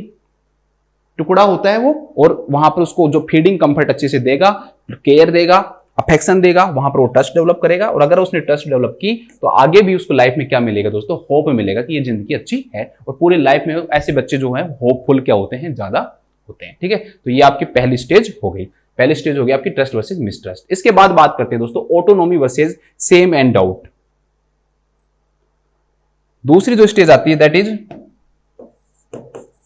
टुकड़ा होता है वो, और वहां पर उसको जो फीडिंग कंफर्ट अच्छे से देगा, केयर देगा, अफेक्शन देगा, वहां पर वो ट्रस्ट डेवलप करेगा। और अगर उसने ट्रस्ट डेवलप की तो आगे भी उसको लाइफ में क्या मिलेगा दोस्तों, होप मिलेगा कि ये जिंदगी अच्छी है। और पूरी लाइफ में ऐसे बच्चे जो हैं होपफुल क्या होते हैं, ज्यादा होते हैं। ठीक है, तो ये आपकी पहली स्टेज हो गई। पहली स्टेज हो गई आपकी ट्रस्ट वर्सेज मिसट्रस्ट। इसके बाद बात करते हैं दोस्तों autonomy versus same and doubt. दूसरी जो स्टेज आती है that is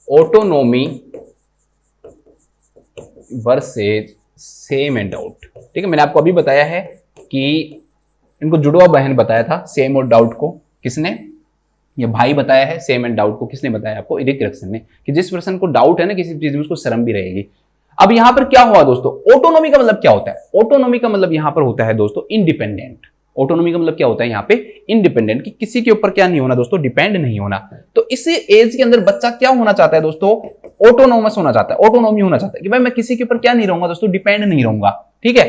autonomy versus same and doubt. ठीक है, मैंने आपको अभी बताया है कि इनको जुड़वा बहन बताया था सेम और डाउट को। किसने? ये भाई बताया है। सेम एंड डाउट को किसने बताया आपको? इरिक एरिक्सन ने। कि जिस पर्सन को डाउट है ना किसी चीज में, उसको शर्म भी रहेगी। अब यहां पर क्या हुआ दोस्तों, ऑटोनॉमी का मतलब क्या होता है? ऑटोनॉमी का मतलब यहां पर होता है दोस्तों इंडिपेंडेंट। ऑटोनॉमी का मतलब क्या होता है यहाँ पे, इंडिपेंडेंट, कि किसी के ऊपर क्या नहीं होना दोस्तों, डिपेंड नहीं होना। तो इस एज के अंदर बच्चा क्या होना चाहता है दोस्तों, ऑटोनोमस होना चाहता है, ऑटोनॉमी होना चाहता है कि भाई मैं किसी के ऊपर क्या नहीं रहूंगा दोस्तों, डिपेंड नहीं रहूंगा। ठीक है,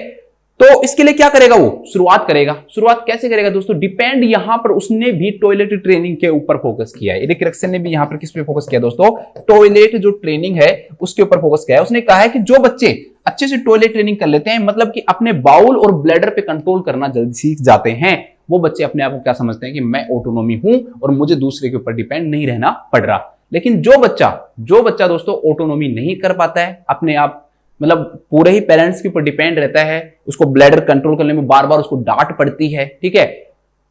तो इसके लिए क्या करेगा वो, शुरुआत करेगा। शुरुआत कैसे करेगा दोस्तों, डिपेंड। यहां पर उसने भी टॉयलेट ट्रेनिंग के ऊपर फोकस किया है। इरिक एरिक्सन ने भी यहां पर किस पे फोकस किया दोस्तों, टॉयलेट जो ट्रेनिंग है उसके ऊपर फोकस किया है। उसने कहा है कि जो बच्चे अच्छे से टॉयलेट ट्रेनिंग कर लेते हैं, मतलब कि अपने बाउल और ब्लैडर पे कंट्रोल करना जल्दी सीख जाते हैं, वो बच्चे अपने आप को क्या समझते हैं कि मैं ऑटोनॉमी हूं और मुझे दूसरे के ऊपर डिपेंड नहीं रहना पड़ रहा। लेकिन जो बच्चा दोस्तों ऑटोनॉमी नहीं कर पाता है, अपने आप मतलब पूरे ही पेरेंट्स के ऊपर डिपेंड रहता है, उसको ब्लैडर कंट्रोल करने में बार बार उसको डांट पड़ती है, ठीक है,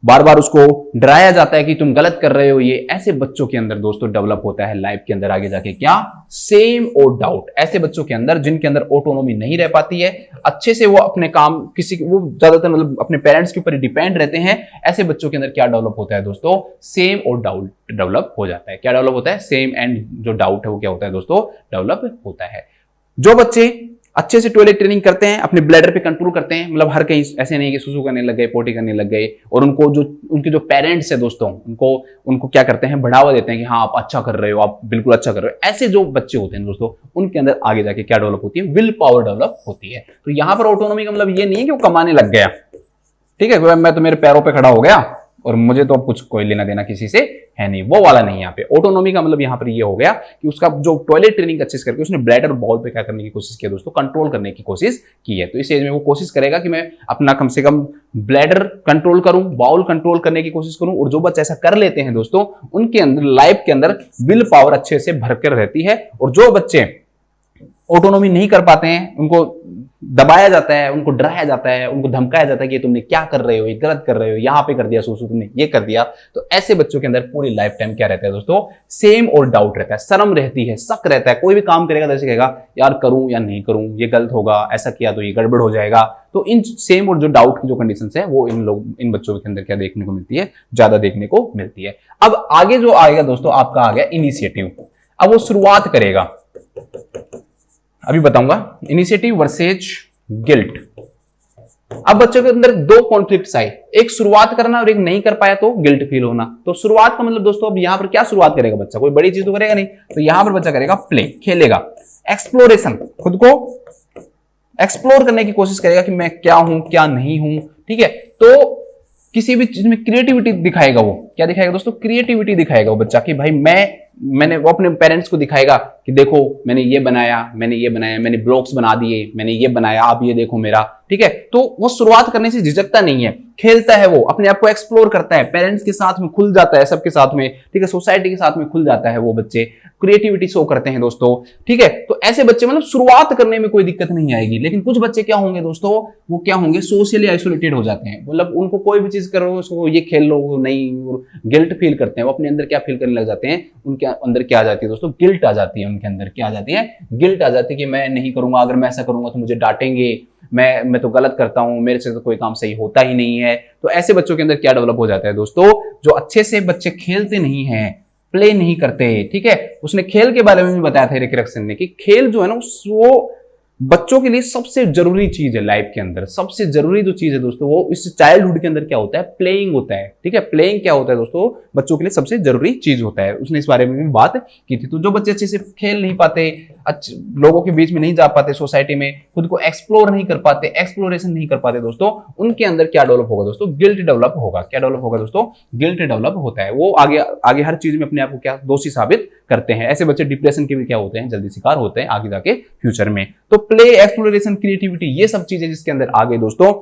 बार बार उसको डराया जाता है कि तुम गलत कर रहे हो, ये ऐसे बच्चों के अंदर दोस्तों डेवलप होता है लाइफ के अंदर आगे जाके क्या, सेम और डाउट। ऐसे बच्चों के अंदर जिनके अंदर ऑटोनॉमी नहीं रह पाती है, अच्छे से वो अपने काम वो ज्यादातर मतलब अपने पेरेंट्स के ऊपर डिपेंड रहते हैं, ऐसे बच्चों के अंदर क्या डेवलप होता है दोस्तों, सेम और डाउट डेवलप हो जाता है। क्या डेवलप होता है, सेम एंड जो डाउट है वो क्या होता है दोस्तों, डेवलप होता है। जो बच्चे अच्छे से टॉयलेट ट्रेनिंग करते हैं, अपने ब्लैडर पे कंट्रोल करते हैं, मतलब हर कहीं ऐसे नहीं कि सुसु करने लग गए, पोटी करने लग गए, और उनको जो उनके जो पेरेंट्स है दोस्तों, उनको क्या करते हैं, बढ़ावा देते हैं कि हाँ आप अच्छा कर रहे हो, आप बिल्कुल अच्छा कर रहे हो। ऐसे जो बच्चे होते हैं दोस्तों, उनके अंदर आगे जाके क्या डेवलप होती है, विल पावर डेवलप होती है। तो यहां पर ऑटोनॉमी का मतलब ये नहीं है कि वो कमाने लग गया, ठीक है, मैं तो मेरे पैरों पर खड़ा हो गया और मुझे तो अब कुछ कोई लेना देना किसी से है नहीं, वो वाला नहीं। यहाँ पे ऑटोनॉमी का मतलब यहाँ पर ये हो गया कि उसका जो टॉयलेट ट्रेनिंग अच्छे से करके उसने ब्लैडर और बाउल पे क्या करने की कोशिश की दोस्तों, कंट्रोल करने की कोशिश की है। तो इस एज में वो कोशिश करेगा कि मैं अपना कम से कम ब्लैडर कंट्रोल करूं, बाउल कंट्रोल करने की कोशिश करूं। और जो बच्चे ऐसा कर लेते हैं दोस्तों, उनके अंदर लाइफ के अंदर विल पावर अच्छे से भरकर रहती है। और जो बच्चे ऑटोनॉमी नहीं कर पाते हैं, उनको दबाया जाता है, उनको डराया जाता है, उनको धमकाया जाता है कि तुमने क्या कर रहे हो, ये गलत कर रहे हो, यहां पे कर दिया सुसु, तुमने ये कर दिया। तो ऐसे बच्चों के अंदर पूरी लाइफ टाइम क्या रहता है दोस्तों, सेम और डाउट रहता है, शर्म रहती है, शक रहता है। कोई भी काम करेगा तो ऐसे कहेगा यार करूं या नहीं करूं, ये गलत होगा, ऐसा किया तो ये गड़बड़ हो जाएगा। तो इन सेम और जो डाउट की जो कंडीशन है वो इन बच्चों के अंदर क्या देखने को मिलती है, ज्यादा देखने को मिलती है। अब आगे जो आएगा दोस्तों आपका आ गया इनिशिएटिव। अब वो शुरुआत करेगा, अभी बताऊंगा, इनिशिएटिव वर्सेज गिल्ट। अब बच्चों के अंदर दो कॉन्फ्लिक्ट्स आए, एक शुरुआत करना और एक नहीं कर पाया तो गिल्ट फील होना। तो शुरुआत का मतलब दोस्तों अब यहां पर क्या शुरुआत करेगा बच्चा, कोई बड़ी चीज तो करेगा नहीं, तो यहां पर बच्चा करेगा प्ले, खेलेगा, एक्सप्लोरेशन, खुद को एक्सप्लोर करने की कोशिश करेगा कि मैं क्या हूं क्या नहीं हूं, ठीक है। तो किसी भी चीज में क्रिएटिविटी दिखाएगा, वो क्या दिखाएगा दोस्तों, क्रिएटिविटी दिखाएगा वो बच्चा कि भाई मैंने वो अपने पेरेंट्स को दिखाएगा कि देखो मैंने ये बनाया, मैंने ब्लॉक्स बना दिए, मैंने ये बनाया, आप ये देखो मेरा, ठीक है। तो वो शुरुआत करने से झिझकता नहीं है, खेलता है, वो अपने आप को एक्सप्लोर करता है, पेरेंट्स के साथ में खुल जाता है, सबके साथ में, ठीक है, सोसाइटी के साथ में खुल जाता है, वो बच्चे क्रिएटिविटी शो करते हैं दोस्तों, ठीक है। तो ऐसे बच्चे मतलब शुरुआत करने में कोई दिक्कत नहीं आएगी। लेकिन कुछ बच्चे क्या होंगे दोस्तों, वो क्या होंगे, सोशली आइसोलेटेड हो जाते हैं, मतलब उनको कोई भी चीज करो, उसको ये खेल लो नहीं, गिल्ट फील करते हैं, वो अपने अंदर क्या फील करने लग जाते हैं, उनके अंदर क्या आ जाती है दोस्तों, गिल्ट आ जाती है, उनके अंदर क्या आ जाती है, गिल्ट आ जाती है कि मैं नहीं करूंगा, अगर मैं ऐसा करूंगा तो मुझे डांटेंगे, मैं तो गलत करता हूं, मेरे से तो कोई काम सही होता ही नहीं है। तो ऐसे बच्चों के अंदर क्या डेवलप हो जाता है दोस्तों, जो अच्छे से बच्चे खेलते नहीं हैं, प्ले नहीं करते, ठीक है। उसने खेल के बारे में भी बताया था रिकी रक्सन ने कि खेल जो है ना वो बच्चों के लिए सबसे जरूरी चीज है लाइफ के अंदर, सबसे जरूरी जो चीज है दोस्तों वो इस चाइल्डहुड के अंदर क्या होता है, प्लेइंग होता है, ठीक है। प्लेइंग क्या होता है दोस्तों, बच्चों के लिए सबसे जरूरी चीज होता है, उसने इस बारे में भी बात की थी। तो जो बच्चे अच्छे से खेल नहीं पाते, अच्छे लोगों के बीच में नहीं जा पाते, सोसाइटी में खुद को एक्सप्लोर नहीं कर पाते, एक्सप्लोरेशन नहीं कर पाते दोस्तों, उनके अंदर क्या डेवलप होगा दोस्तों, गिल्ट डेवलप होगा। क्या डेवलप होगा दोस्तों, गिल्ट डेवलप होता है। वो आगे हर चीज में अपने आप को क्या दोषी साबित करते हैं। ऐसे बच्चे डिप्रेशन के भी क्या होते हैं, जल्दी शिकार होते हैं आगे जाके फ्यूचर में। तो प्ले, एक्सप्लोरेशन, क्रिएटिविटी, ये सब चीजें जिसके अंदर आगे दोस्तों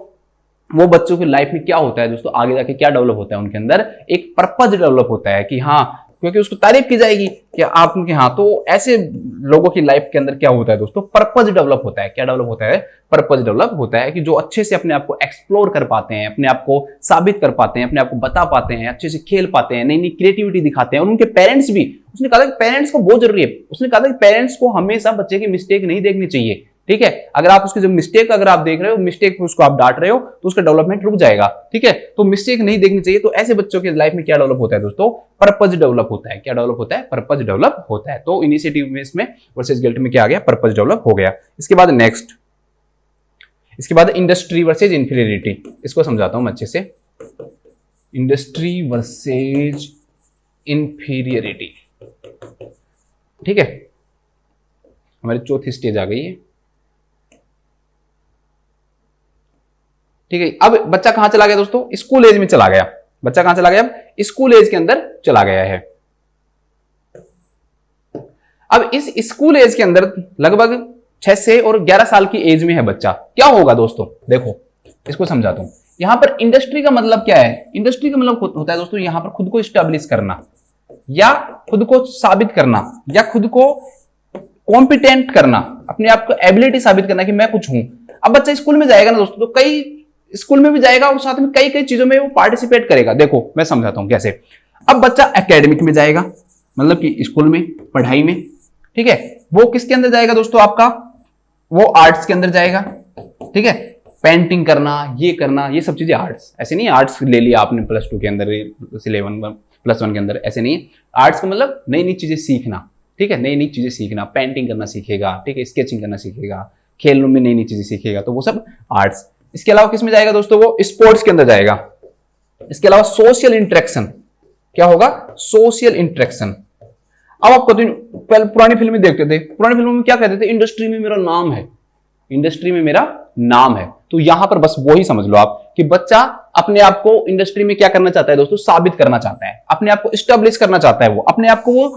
वो बच्चों की लाइफ में क्या होता है दोस्तों, आगे जाके क्या डेवलप होता है, उनके अंदर एक पर्पज डेवलप होता है कि हाँ, क्योंकि उसको तारीफ की जाएगी कि आप उनके, हाँ, तो ऐसे लोगों की लाइफ के अंदर क्या होता है दोस्तों, पर्पज डेवलप होता है। क्या डेवलप होता है, पर्पज डेवलप होता है कि जो अच्छे से अपने आप को एक्सप्लोर कर पाते हैं, अपने आप को साबित कर पाते हैं, अपने आप को बता पाते हैं, अच्छे से खेल पाते हैं, नई नई क्रिएटिविटी दिखाते हैं। और उनके पेरेंट्स भी, उसने कहा था कि पेरेंट्स को बहुत जरूरी है, उसने कहा था कि पेरेंट्स को हमेशा बच्चे की मिस्टेक नहीं देखनी चाहिए, ठीक है। अगर आप उसकी जो मिस्टेक अगर आप देख रहे हो, मिस्टेक उसको आप डांट रहे हो तो उसका डेवलपमेंट रुक जाएगा, ठीक है। तो मिस्टेक नहीं देखनी चाहिए। तो ऐसे बच्चों की लाइफ में क्या डेवलप होता है दोस्तों, पर्पज डेवलप होता है। क्या डेवलप होता है, पर्पज डेवलप होता है। तो इनिशिएटिव में इसमें वर्सेस गिल्ट में क्या आ गया, पर्पज डेवलप हो गया। इसके बाद नेक्स्ट, इसके बाद इंडस्ट्री वर्सेस इंफीरियरिटी, इसको समझाता हूं मैं अच्छे से। इंडस्ट्री वर्सेस इंफीरियरिटी, ठीक है, हमारी चौथी स्टेज आ गई है, ठीक है। अब बच्चा कहां चला गया दोस्तों, स्कूल एज में चला गया। बच्चा कहां चला गया, अब स्कूल एज के अंदर चला गया है। अब इस स्कूल एज के अंदर लगभग 6 से और 11 साल की एज में है बच्चा। क्या होगा दोस्तों, देखो इसको समझाता हूं। यहां पर इंडस्ट्री का मतलब क्या है, इंडस्ट्री का मतलब होता है दोस्तों यहां पर खुद को स्टैब्लिश करना, या खुद को साबित करना, या खुद को कॉम्पिटेंट करना, अपने आप को एबिलिटी साबित करना कि मैं कुछ हूं। अब बच्चा स्कूल में जाएगा ना दोस्तों, तो कई स्कूल में भी जाएगा और साथ में कई कई चीजों में वो पार्टिसिपेट करेगा। देखो मैं समझाता हूं कैसे। अब बच्चा एकेडमिक में जाएगा, मतलब कि स्कूल में, पढ़ाई में, ठीक है। वो किसके अंदर जाएगा दोस्तों, आपका वो आर्ट्स के अंदर जाएगा, ठीक है। पेंटिंग करना, ये करना, ये सब चीजें आर्ट्स। ऐसे नहीं आर्ट्स ले लिया आपने +2 के अंदर, +1 के अंदर, ऐसे नहीं है। आर्ट्स का मतलब नई नई चीजें सीखना, ठीक है, नई नई चीजें सीखना, पेंटिंग करना सीखेगा, ठीक है, स्केचिंग करना सीखेगा, खेल में नई नई चीजें सीखेगा, तो वो सब आर्ट्स। इसके अलावा किस में जाएगा दोस्तों, वो स्पोर्ट्स के अंदर जाएगा। इसके अलावा सोशल इंटरेक्शन, क्या होगा, सोशल इंटरेक्शन। अब आप पहले पुरानी फिल्में देखते थे, पुरानी फिल्मों में क्या कहते थे, इंडस्ट्री में मेरा नाम है, इंडस्ट्री में मेरा नाम है। तो यहां पर बस वही समझ लो आप कि बच्चा अपने आप को इंडस्ट्री में क्या करना चाहता है दोस्तों, साबित करना चाहता है, अपने आप को एस्टेब्लिश करना चाहता है, वो अपने आप को वो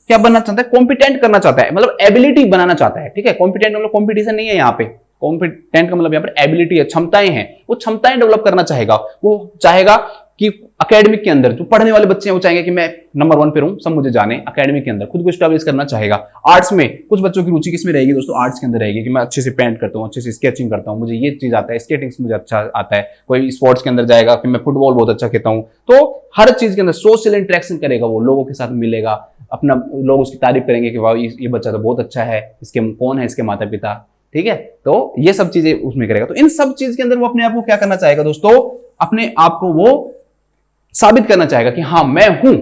क्या बनना चाहता है, कॉम्पिटेंट करना चाहता है, मतलब एबिलिटी बनाना चाहता है, ठीक है। कॉम्पिटेंट मतलब कॉम्पिटिशन नहीं है यहाँ पे, कॉम्पिटेंट का मतलब यहाँ पर एबिलिटी है, क्षमताएं हैं, वो क्षमताएं डेवलप करना चाहेगा। वो चाहेगा कि एकेडमिक के अंदर जो पढ़ने वाले बच्चे हैं वो चाहेंगे कि मैं नंबर 1 पे रहूं, सब मुझे जाने, एकेडमिक के अंदर खुद को एस्टैब्लिश करना चाहेगा। आर्ट्स में कुछ बच्चों की रुचि किस में रहेगी दोस्तों, आर्ट्स के अंदर रहेगी कि मैं अच्छे से पेंट करता हूं, अच्छे से स्केचिंग करता हूं, मुझे ये चीज आता है, स्केटिंग मुझे अच्छा आता है। कोई स्पोर्ट्स के अंदर जाएगा कि मैं फुटबॉल बहुत अच्छा खेलता हूं। तो हर चीज के अंदर सोशल इंटरेक्शन करेगा, वो लोगों के साथ मिलेगा, अपना लोग उसकी तारीफ करेंगे कि वाह ये बच्चा तो बहुत अच्छा है, इसके कौन है, इसके माता पिता, ठीक है। तो ये सब चीजें उसमें करेगा। तो इन सब चीज के अंदर वो अपने आप को क्या करना चाहेगा दोस्तों, अपने आप को वो साबित करना चाहेगा कि हाँ मैं हूं,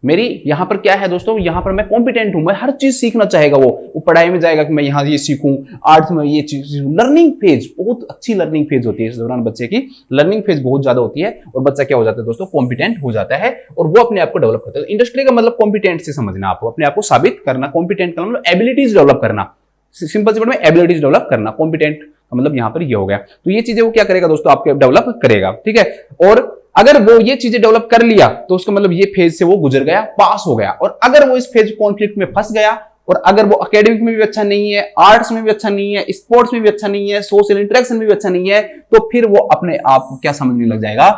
मेरी यहाँ पर क्या है दोस्तों, यहाँ पर मैं कॉम्पिटेंट हूं, मैं हर चीज सीखना चाहेगा वो पढ़ाई में जाएगा कि मैं यहाँ ये सीखूं, आर्ट्स में ये चीज सीखूं। लर्निंग फेज बहुत अच्छी लर्निंग फेज होती है इस दौरान, बच्चे की लर्निंग फेज बहुत ज्यादा होती है और बच्चा क्या हो जाता है दोस्तों, कॉम्पिटेंट हो जाता है और वो अपने आप को डेवलप करता है। इंडस्ट्री का मतलब कॉम्पिटेंट से समझना, आपको अपने आप को साबित करना, कॉम्पिटेंट का मतलब एबिलिटीज डेवलप करना, सिंपल सी वर्ड में एबिलिटीज डेवलप करना, कॉम्पिटेंट का मतलब यहाँ पर ये हो गया। तो ये चीजें वो क्या करेगा दोस्तों, आपके डेवलप करेगा, ठीक है। और अगर वो ये चीजें डेवलप कर लिया तो उसका मतलब ये फेज से वो गुजर गया, पास हो गया। और अगर वो इस फेज कॉन्फ्लिक्ट में फंस गया और अगर वो एकेडमिक में भी अच्छा नहीं है, आर्ट्स में भी अच्छा नहीं है, स्पोर्ट्स में भी अच्छा नहीं है, सोशल इंटरेक्शन में भी अच्छा नहीं है, तो फिर वो अपने आप को क्या समझने लग जाएगा,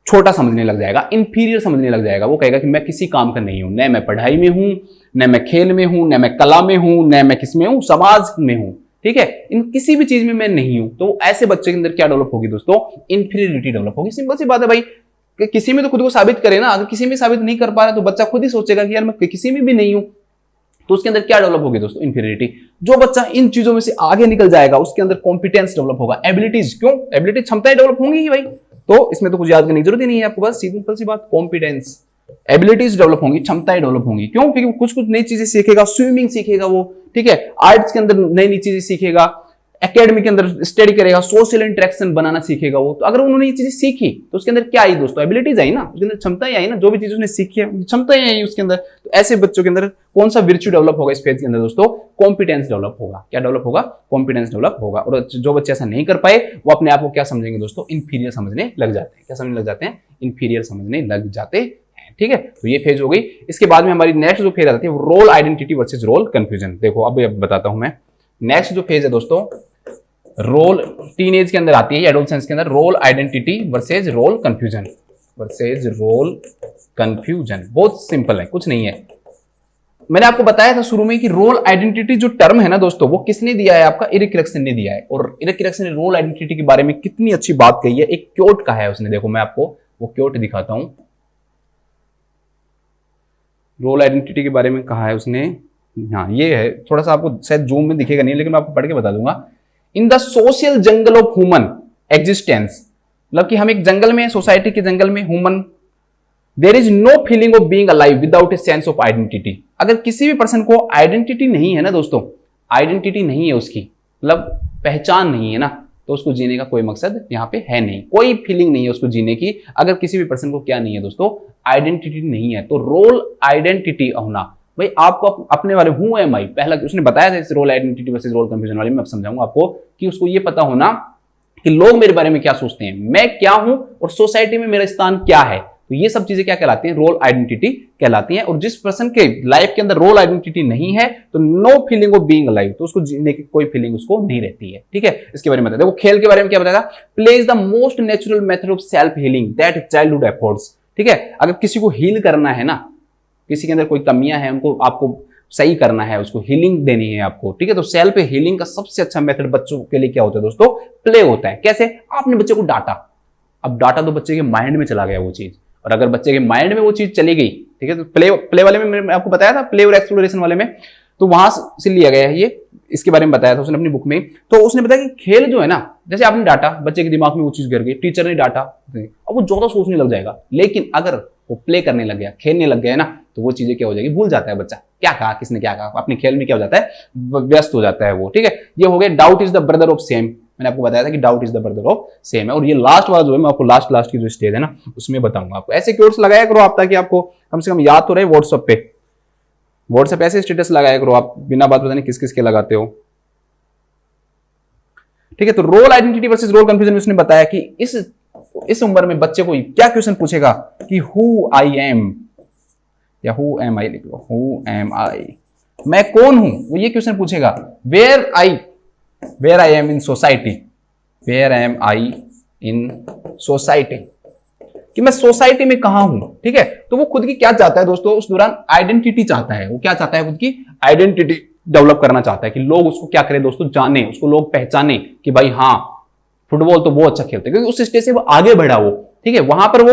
छोटा समझने लग जाएगा, इंफीरियर समझने लग जाएगा। वो कहेगा कि मैं किसी काम का नहीं हूं, न मैं पढ़ाई में हूं, न मैं खेल में हूं, न मैं कला में हूं, न मैं किस में हूं, समाज में हूं, ठीक है, इन किसी भी चीज में मैं नहीं हूं। तो ऐसे बच्चे के अंदर क्या डेवलप होगी दोस्तों, इंफीरियरिटी डेवलप होगी। सिंपल सी बात है भाई, कि किसी में तो खुद को साबित करे ना, अगर किसी में साबित नहीं कर पा रहा तो बच्चा खुद ही सोचेगा कि यार मैं किसी में भी नहीं हूं, तो उसके अंदर क्या डेवलप होगी दोस्तों, इंफीरियरिटी। जो बच्चा इन चीजों में से आगे निकल जाएगा उसके अंदर कॉम्पिटेंस डेवलप होगा, एबिलिटीज, क्यों एबिलिटी, क्षमताएं डेवलप होंगी ही भाई। तो इसमें तो कुछ याद करने की जरूरत ही नहीं है आपको, बस सिंपल सी बात, कॉम्पिटेंस, एबिलिटीज डेवलप होंगी, क्षमताएं डेवलप होंगी। क्यों, क्योंकि कुछ कुछ नई चीजें सीखेगा, स्विमिंग सीखेगा वो, ठीक है, आर्ट्स के अंदर नई नई चीजें सीखेगा, एकेडमी के अंदर स्टडी करेगा, सोशल इंटरेक्शन बनाना सीखेगा वो। तो अगर उन्होंने ये चीजें सीखी तो उसके अंदर क्या आई दोस्तों, एबिलिटीज आई ना, उसके अंदर क्षमताएं आई ना, जो भी चीज उसने सीखी है क्षमताएं आई उसके अंदर। तो ऐसे बच्चों के अंदर कौन सा विर्च्यू डेवलप होगा इस फेज के अंदर दोस्तों, कॉम्पिटेंस डेवलप होगा। क्या डेवलप होगा, कॉम्पिटेंस डेवलप होगा। और जो बच्चे ऐसा नहीं कर पाए वो अपने आप को क्या समझेंगे दोस्तों, इंफीरियर समझने लग जाते हैं। क्या समझने लग जाते हैं, इंफीरियर समझने लग जाते हैं, ठीक है। तो ये फेज हो गई। इसके बाद में हमारी नेक्स्ट जो फेज आती है वो role identity versus role confusion. देखो अब बताता हूं मैं, नेक्स्ट जो फेज है दोस्तों, रोल टीनेज के अंदर आती है, एडोलसेंस के अंदर, role identity versus role confusion, versus role confusion. बहुत सिंपल है, कुछ नहीं है। मैंने आपको बताया था शुरू में कि रोल आइडेंटिटी जो टर्म है ना दोस्तों, वो किसने दिया है, आपका इरिक एरिक्सन ने दिया है। और इरिक एरिक्सन ने रोल आइडेंटिटी के बारे में कितनी अच्छी बात कही है, एक क्योट कहा है उसने। देखो मैं आपको वो क्योट दिखाता हूं, रोल आइडेंटिटी के बारे में कहा है उसने। हाँ ये है, थोड़ा सा आपको शायद जूम में दिखेगा नहीं, लेकिन मैं आपको पढ़ के बता दूंगा। In the social jungle of human existence, मतलब कि हम एक जंगल में, सोसाइटी के जंगल में, human, there is no feeling of being alive without a sense of identity. अगर किसी भी पर्सन को आइडेंटिटी नहीं है ना दोस्तों, आइडेंटिटी नहीं है उसकी, मतलब पहचान नहीं है ना, तो उसको जीने का कोई मकसद यहाँ पे है नहीं, कोई फीलिंग नहीं है उसको जीने की। अगर किसी भी पर्सन को क्या नहीं है दोस्तों, आइडेंटिटी नहीं है। तो रोल आइडेंटिटी होना, भाई आपको अपने बारे में हूं एम आई, पहला उसने बताया था इस role identity versus role confusion वाले में, अब समझाऊंगा आपको कि उसको ये पता होना कि लोग मेरे बारे में क्या सोचते हैं, मैं क्या हूं और सोसाइटी में मेरा स्थान क्या है। तो ये सब चीजें क्या कहलाती हैं, रोल आइडेंटिटी कहलाती हैं। और जिस पर्सन के लाइफ के अंदर रोल आइडेंटिटी नहीं है तो no feeling of being alive, तो उसको जीने की कोई फीलिंग उसको नहीं रहती है, ठीक है। इसके बारे में बताया, देखो खेल के बारे में क्या बताया था, play is the most natural method of self healing that childhood efforts, ठीक है। अगर किसी को हील करना है ना, किसी के अंदर कोई कमियां हैं उनको आपको सही करना है, उसको हीलिंग देनी है आपको, ठीक है। तो सेल्फ हीलिंग का सबसे अच्छा मेथड बच्चों के लिए क्या होता है दोस्तों, प्ले होता है। कैसे, आपने बच्चे को डांटा, अब डांटा तो बच्चे के माइंड में चला गया वो चीज, और अगर बच्चे के माइंड में वो चीज चली गई, ठीक है, तो प्ले वाले में मैंने आपको बताया था, प्ले और एक्सप्लोरेशन वाले में, तो वहां से लिया गया है ये, इसके बारे में बताया था उसने अपनी बुक में। तो उसने बताया कि खेल जो है ना, जैसे आपने डांटा, बच्चे के दिमाग में वो चीज गिर गई, टीचर ने डांटा, अब वो ज्यादा सोचने लग जाएगा। लेकिन अगर वो प्ले करने लग गया, खेलने लग गया ना, तो वो चीजें क्या हो जाएगी, भूल जाता है बच्चा, क्या कहा, किसने क्या कहा, अपने खेल में क्या हो जाता है, व्यस्त हो जाता है वो, ठीक है। ये हो गया doubt is the brother of same, मैंने आपको बताया था कि doubt is the brother of same है। और ये लास्ट वाला जो है, मैं आपको लास्ट की जो स्टेज है ना, उसमें बताऊंगा आपको। ऐसे कोट्स लगाया करो आप, ताकि आपको कम से कम याद तो रहे। व्हाट्सएप ऐसे स्टेटस लगाया करो आप, बिना बात पता नहीं किस किस के लगाते हो, ठीक है। तो role identity versus role confusion में उसने बताया कि इस उम्र में बच्चे को क्या क्वेश्चन पूछेगा कि हु आई एम, या हु एम आई लिख लो, हु एम आई, मैं कौन हूं, वो ये क्वेश्चन पूछेगा। Where I am in society, where am I in society, कि मैं सोसाइटी में कहां हूं, ठीक है। तो वो खुद की क्या चाहता है दोस्तों, उस दौरान आइडेंटिटी चाहता है। वो क्या चाहता है, खुद की आइडेंटिटी डेवलप करना चाहता है, कि लोग उसको क्या करें दोस्तों, जाने, उसको लोग पहचाने कि भाई हाँ फुटबॉल तो बहुत अच्छा खेलते हैं, क्योंकि उस स्टेज से वो आगे बढ़ा वो, ठीक है। वहां पर वो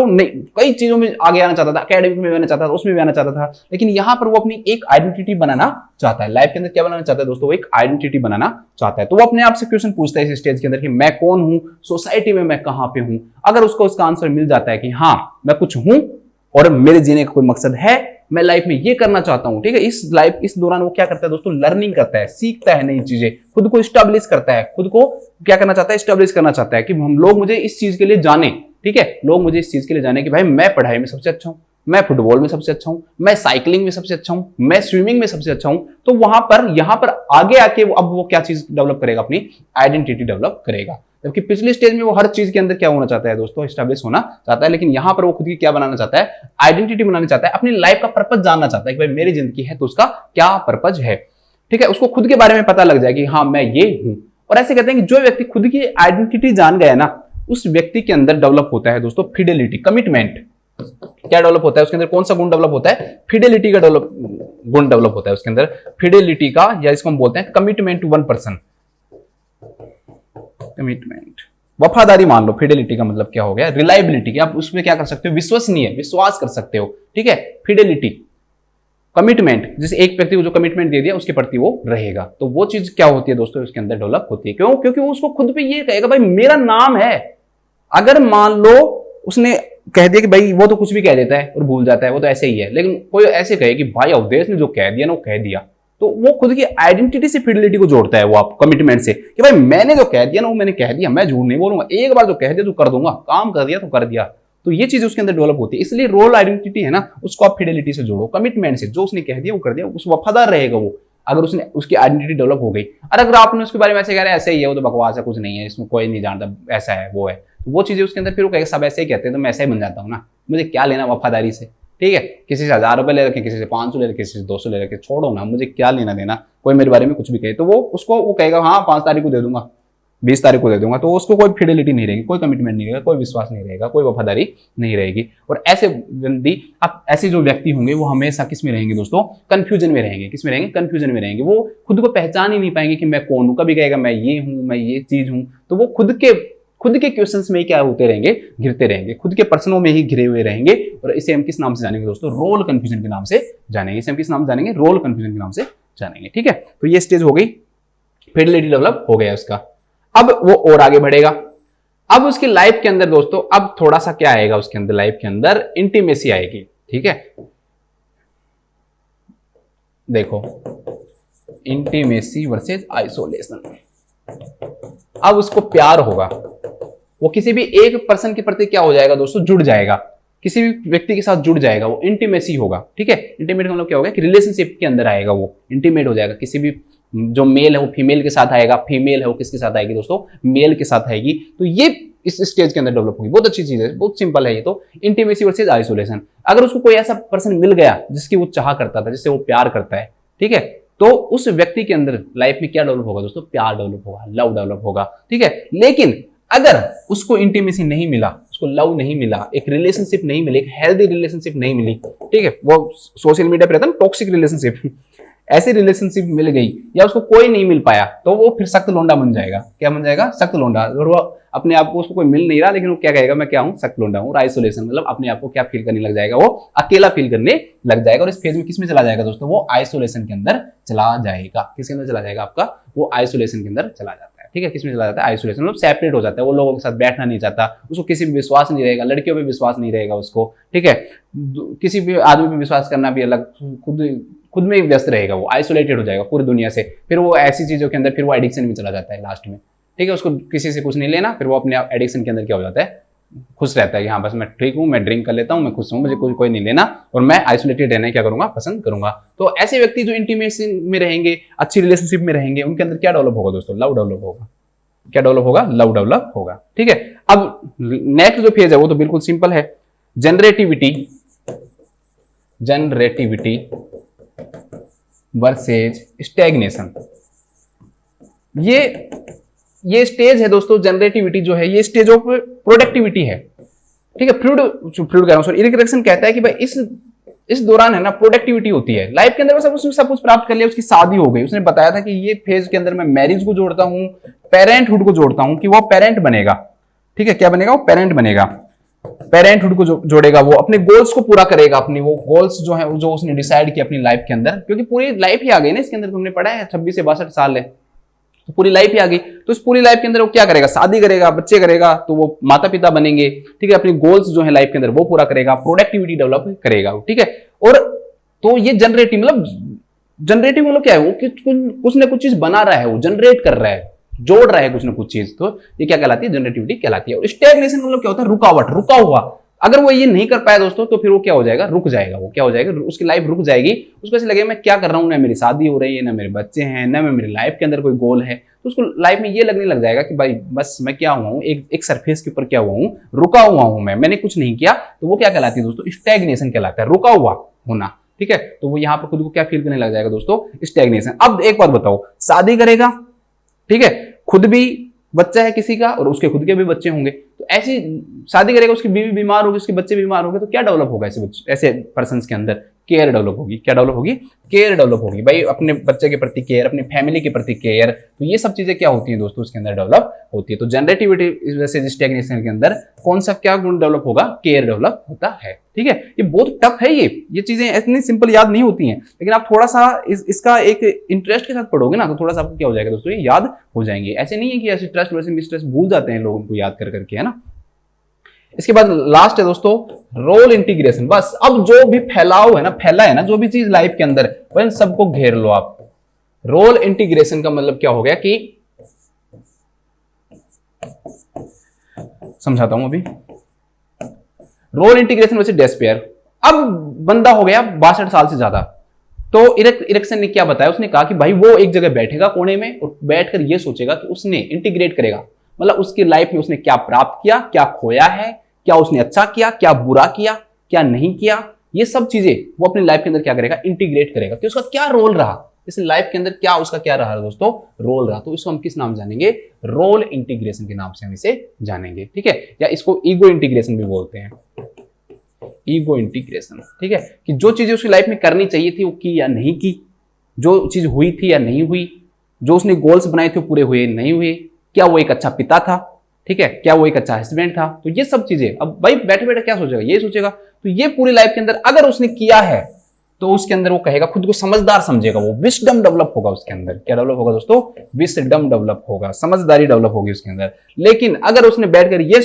कई चीजों में आगे आना चाहता था, एकेडमिक में भी आना चाहता था, उसमें भी आना चाहता था, लेकिन यहां पर वो अपनी एक आइडेंटिटी बनाना चाहता है। लाइफ के अंदर क्या बनाना चाहता है दोस्तों, वो एक आइडेंटिटी बनाना चाहता है। तो वो अपने आप से क्वेश्चन पूछता है इस स्टेज के अंदर कि मैं कौन हूं, सोसाइटी में मैं कहां पे हूं। अगर उसको उसका आंसर मिल जाता है कि हाँ मैं कुछ हूं, और मेरे जीने का कोई मकसद है, मैं लाइफ में ये करना चाहता हूं, ठीक है। इस दौरान वो क्या करता है दोस्तों, लर्निंग करता है, सीखता है नई चीजें, खुद को स्टैब्लिश करता है, खुद को क्या करना चाहता है, स्टैब्लिश करना चाहता है कि हम लोग मुझे इस चीज के लिए जाने, ठीक है, लोग मुझे इस चीज के लिए जाने कि भाई मैं पढ़ाई में सबसे अच्छा हूं, मैं फुटबॉल में सबसे अच्छा हूं, मैं साइकिलिंग में सबसे अच्छा हूं, मैं स्विमिंग में सबसे अच्छा हूं। तो यहां पर आगे आके वो क्या चीज डेवलप करेगा, अपनी आइडेंटिटी डेवलप करेगा। जबकि पिछले स्टेज में वो हर चीज के अंदर क्या होना चाहता है दोस्तों, एस्टैब्लिश होना चाहता है, लेकिन यहां पर वो खुद की क्या बनाना चाहता है, आइडेंटिटी बनाना चाहता है, अपनी लाइफ का पर्पज जानना चाहता है कि भाई मेरी जिंदगी है तो उसका क्या पर्पज है, ठीक है। उसको खुद के बारे में पता लग जाए कि हाँ मैं ये हूं। और ऐसे कहते हैं कि जो व्यक्ति खुद की आइडेंटिटी जान गया ना, उस व्यक्ति के अंदर डेवलप होता है दोस्तों फिडेलिटी, कमिटमेंट। क्या डेवलप होता है उसके अंदर, कौन सा गुण डेवलप होता है, फिडेलिटी का गुण डेवलप होता है उसके अंदर, फिडेलिटी का, या इसको हम बोलते हैं commitment to one person, commitment, वफादारी मान लो। फिडेलिटी का मतलब क्या हो गया, रिलायबिलिटी, आप उसमें क्या कर सकते हो, विश्वसनीय, विश्वास कर सकते हो, ठीक है। फिडेलिटी, कमिटमेंट, जैसे एक व्यक्ति को जो कमिटमेंट दे दिया उसके प्रति वो रहेगा, तो वो चीज क्या होती है दोस्तों उसके अंदर डेवलप होती है। क्यों? क्योंकि वो उसको खुद पे ये कहेगा भाई मेरा नाम है। अगर मान लो उसने कह दिया कि भाई वो तो कुछ भी कह देता है और भूल जाता है, वो तो ऐसे ही है, लेकिन कोई ऐसे कहे कि भाई अवधेश ने जो कह दिया ना वो कह दिया, तो वो खुद की आइडेंटिटी से फिडेलिटी को जोड़ता है, वो आप कमिटमेंट से कि भाई मैंने जो कह दिया ना वो मैंने कह दिया, मैं झूठ नहीं बोलूंगा, एक बार जो कह दिया तो कर दूंगा, काम कर दिया तो कर दिया। तो ये चीज उसके अंदर डेवलप होती है। इसलिए रोल आइडेंटिटी है ना, उसको आप फिडेलिटी से जोड़ो, कमिटमेंट से, जो उसने कह दिया वो कर दिया, उस वफादार रहेगा वो, अगर उसने उसकी आइडेंटिटी डेवलप हो गई। और अगर आपने उसके बारे में ऐसे कह रहे हैं ऐसे ही है, वो तो बकवास है, कुछ नहीं है, इसमें कोई नहीं जानता, ऐसा है वो है, तो वो चीजें उसके अंदर फिर वो कहेगा सब ऐसे ही कहते हैं तो मैं ऐसा ही बन जाता हूँ ना, मुझे क्या लेना वफादारी से, ठीक है। किसी से 1000 रुपए ले रखे, किसी से 500 ले रखे, किसी से 200 ले रखे, छोड़ो ना, मुझे क्या लेना देना, कोई मेरे बारे में कुछ भी कहे तो वो कहेगा हाँ 5 तारीख को दे दूंगा, 20 तारीख को दे दूंगा, तो उसको कोई फिडेलिटी नहीं रहेगी, कोई कमिटमेंट नहीं रहेगा, कोई विश्वास नहीं रहेगा, कोई वफादारी नहीं रहेगी। और ऐसे ऐसे जो व्यक्ति होंगे वो हमेशा किस में रहेंगे दोस्तों, कंफ्यूजन में रहेंगे। किस में रहेंगे, कंफ्यूजन में रहेंगे। वो खुद को पहचान ही नहीं पाएंगे कि मैं कौन हूं। कभी कहेगा मैं ये हूं, मैं ये चीज हूं, तो वो खुद के क्वेश्चंस में ही क्या होते रहेंगे, घिरते रहेंगे, खुद के प्रश्नों में ही घिरे हुए रहेंगे। और इसे हम किस नाम से जानेंगे दोस्तों, रोल कंफ्यूजन के नाम से जानेंगे। इसे हम किस नाम से जानेंगे, रोल कंफ्यूजन के नाम से जानेंगे, ठीक है। तो ये स्टेज हो गई, फिडेलिटी डेवलप हो गया उसका। अब वो और आगे बढ़ेगा। अब उसकी लाइफ के अंदर दोस्तों अब थोड़ा सा क्या आएगा उसके अंदर, लाइफ के अंदर इंटीमेसी आएगी, ठीक है। देखो इंटीमेसी वर्सेस आइसोलेशन। अब उसको प्यार होगा, वो किसी भी एक पर्सन के प्रति क्या हो जाएगा दोस्तों, जुड़ जाएगा, किसी भी व्यक्ति के साथ जुड़ जाएगा, वो इंटीमेसी होगा, ठीक है। इंटीमेट का मतलब क्या होगा कि रिलेशनशिप के अंदर आएगा, वो इंटीमेट हो जाएगा। किसी भी जो मेल है वो फीमेल के साथ आएगा, फीमेल है वो किसके साथ आएगी दोस्तों, मेल के साथ आएगी। तो ये इस स्टेज के अंदर डेवलप होगी। बहुत अच्छी चीज है, बहुत सिंपल है ये तो। Intimacy versus isolation. अगर उसको कोई ऐसा पर्सन मिल गया जिसकी वो चाह करता था, जिससे वो प्यार करता है, ठीक है, तो उस व्यक्ति के अंदर लाइफ में क्या डेवलप होगा दोस्तों, प्यार डेवलप होगा, लव डेवलप होगा, ठीक है। लेकिन अगर उसको इंटीमेसी नहीं मिला, उसको लव नहीं मिला, एक रिलेशनशिप नहीं मिली, एक हेल्दी रिलेशनशिप नहीं मिली, ठीक है, वो सोशल मीडिया पे रहता है ना टॉक्सिक रिलेशनशिप, ऐसी रिलेशनशिप मिल गई या उसको कोई नहीं मिल पाया, तो वो फिर सख्त लोंडा बन जाएगा। क्या बन जाएगा, सख्त लोंडा। और वो अपने आप को, उसको कोई मिल नहीं रहा लेकिन वो क्या कहेगा, मैं क्या हूं, सख्त लोंडा हूं। और आइसोलेशन मतलब अपने आप को क्या फील करने लग जाएगा, वो अकेला फील करने लग जाएगा। और इस फेज में किस में चला जाएगा दोस्तों, वो आइसोलेशन के अंदर चला जाएगा। किसके अंदर चला जाएगा आपका, वो आइसोलेशन के अंदर चला जाता है, ठीक है। किसमें चला जाता है, आइसोलेशन मतलब सेपरेट हो जाता है, वो लोगों के साथ बैठना नहीं चाहता, उसको किसी भी विश्वास नहीं रहेगा, लड़कियों पे विश्वास नहीं रहेगा उसको, ठीक है, किसी भी आदमी पे विश्वास करना भी अलग, खुद में व्यस्त रहेगा, वो आइसोलेटेड हो जाएगा पूरी दुनिया से। फिर वो ऐसी चीजों के अंदर फिर वो एडिक्शन में चला जाता है लास्ट में, ठीक है। उसको किसी से कुछ नहीं लेना, फिर वो अपने एडिक्शन के अंदर क्या हो जाता है, खुश रहता है कि हाँ बस मैं ठीक हूँ, मैं ड्रिंक कर लेता हूँ, मैं खुश हूँ, मुझे कोई नहीं लेना, और मैं आइसोलेटेड रहना क्या करूंगा, पसंद करूंगा। तो ऐसे व्यक्ति जो इंटीमेसी में रहेंगे, अच्छी रिलेशनशिप में रहेंगे, उनके अंदर क्या डेवलप होगा दोस्तों, लव डेवलप होगा। क्या डेवलप होगा, लव डेवलप होगा, ठीक है। अब नेक्स्ट जो फेज है वो तो बिल्कुल सिंपल है, जनरेटिविटी वर्सेज स्टैग्नेशन। ये स्टेज है दोस्तों, जनरेटिविटी जो है ये स्टेज ऑफ प्रोडक्टिविटी है, ठीक है। फ्लूइड कह रहा हूं, सॉरी, इरिक कहता है कि भाई इस दौरान है ना प्रोडक्टिविटी होती है लाइफ के अंदर। उसने सब कुछ प्राप्त कर लिया, उसकी शादी हो गई, उसने बताया था कि ये फेज के अंदर मैं मैरिज को जोड़ता हूं, पेरेंटहुड को जोड़ता हूं, कि वो पेरेंट बनेगा, ठीक है। क्या बनेगा, वो पेरेंट बनेगा, पेरेंटहुड को जोड़ेगा, वो अपने गोल्स को पूरा करेगा, अपनी वो गोल्स जो है जो उसने डिसाइड किया अपनी लाइफ के अंदर, क्योंकि पूरी लाइफ ही आ गई ना इसके अंदर, तुमने पढ़ा है 26 से 62 साल है, तो पूरी लाइफ ही आ गई। तो इस पूरी लाइफ के अंदर वो क्या करेगा, शादी करेगा, बच्चे करेगा, तो वो माता पिता बनेंगे, ठीक है, अपनी गोल्स जो है लाइफ के अंदर वो पूरा करेगा, प्रोडक्टिविटी डेवलप करेगा, ठीक है। और तो ये जनरेटिव मतलब क्या है, वो कुछ ना कुछ चीज बना रहा है, वो जनरेट कर रहा है, जोड़ रहा है कुछ ना कुछ चीज, तो ये क्या कहलाती है, जनरेटिविटी कहलाती है। और स्टैग्नेशन मतलब क्या होता है, रुकावट, रुका हुआ। अगर वो ये नहीं कर पाया दोस्तों, तो फिर वो क्या हो जाएगा, रुक जाएगा। वो क्या हो जाएगा, उसकी लाइफ रुक जाएगी। उसको ऐसे लगेगा मैं क्या कर रहा हूँ, ना मेरी शादी हो रही है, ना मेरे बच्चे हैं, ना मेरी लाइफ के अंदर कोई गोल है। तो उसको लाइफ में ये लगने लग जाएगा कि भाई बस मैं क्या हुआ हूँ, एक सरफेस के ऊपर क्या हुआ हूँ, रुका हुआ हूँ, मैंने कुछ नहीं किया। तो वो क्या कहलाती है दोस्तों, स्टैग्नेशन कहलाता है, रुका हुआ होना, ठीक है। तो वो यहाँ पर खुद को क्या फील करने लग जाएगा दोस्तों, स्टैग्नेशन। अब एक बात बताओ, शादी करेगा, ठीक है, खुद भी बच्चा है किसी का और उसके खुद के भी बच्चे होंगे, तो ऐसी शादी करेगा, उसकी बीवी बीमार होगी, उसके बच्चे बीमार होंगे, तो क्या डेवलप होगा ऐसे पर्सन्स के अंदर, केयर डेवलप होगी। क्या डेवलप होगी, केयर डेवलप होगी। भाई अपने बच्चे के प्रति केयर, अपनी फैमिली के प्रति केयर, तो ये सब चीजें क्या होती हैं दोस्तों, उसके अंदर डेवलप होती है। तो जनरेटिविटी इस वजह से स्टैग्नेशन के अंदर कौन सा क्या गुण डेवलप होगा, केयर डेवलप होता है, ठीक है। ये बहुत टफ है, ये चीजें इतनी सिंपल याद नहीं होती हैं, लेकिन आप थोड़ा सा इसका एक इंटरेस्ट के साथ पढ़ोगे ना, तो थोड़ा सा आपको क्या हो जाएगा दोस्तों, ये याद हो जाएंगे। ऐसे नहीं है कि ऐसे ट्रस्ट वैसे मिसट्रस्ट भूल जाते हैं लोग उनको याद कर करके, है ना। इसके बाद लास्ट है दोस्तों रोल इंटीग्रेशन। बस अब जो भी फैला है ना जो भी चीज लाइफ के अंदर, वह सबको घेर लो आप। रोल इंटीग्रेशन का मतलब क्या हो गया कि, समझाता हूं अभी। रोल इंटीग्रेशन वैसे डेस्पेयर, अब बंदा हो गया 62 साल से ज्यादा, तो इरेक्सन ने क्या बताया, उसने कहा कि भाई वो एक जगह बैठेगा कोने में और बैठकर ये सोचेगा कि उसने इंटीग्रेट करेगा, मतलब उसकी लाइफ में उसने क्या प्राप्त किया, क्या खोया है, क्या उसने अच्छा किया, क्या बुरा किया, क्या नहीं किया, ये सब चीजें वो अपनी लाइफ के अंदर क्या करेगा, इंटीग्रेट करेगा कि उसका क्या रोल रहा इस लाइफ के अंदर, क्या उसका क्या रहा दोस्तों, रोल रहा। तो इसको हम किस नाम जानेंगे, रोल इंटीग्रेशन के नाम से हम इसे जानेंगे, ठीक है। या इसको ईगो इंटीग्रेशन भी बोलते हैं, ईगो इंटीग्रेशन, ठीक है। कि जो चीजें उसकी लाइफ में करनी चाहिए थी वो की या नहीं की, जो चीज हुई थी या नहीं हुई, जो उसने गोल्स बनाए थे पूरे हुए नहीं हुए, क्या वो एक अच्छा पिता था, ठीक है, क्या वो एक अच्छा हस्बैंड था। तो ये सब चीजें अब भाई बैठे बैठे क्या सोचेगा, ये सोचेगा। तो ये पूरी लाइफ के अंदर अगर उसने किया है तो उसके अंदर वो कहेगा, खुद को समझदार समझेगा, वो विजडम डेवलप होगा उसके अंदर। क्या डेवलप होगा दोस्तों, विजडम डेवलप होगा, समझदारी डेवलप होगी उसके अंदर। लेकिन अगर उसने बैठकर ये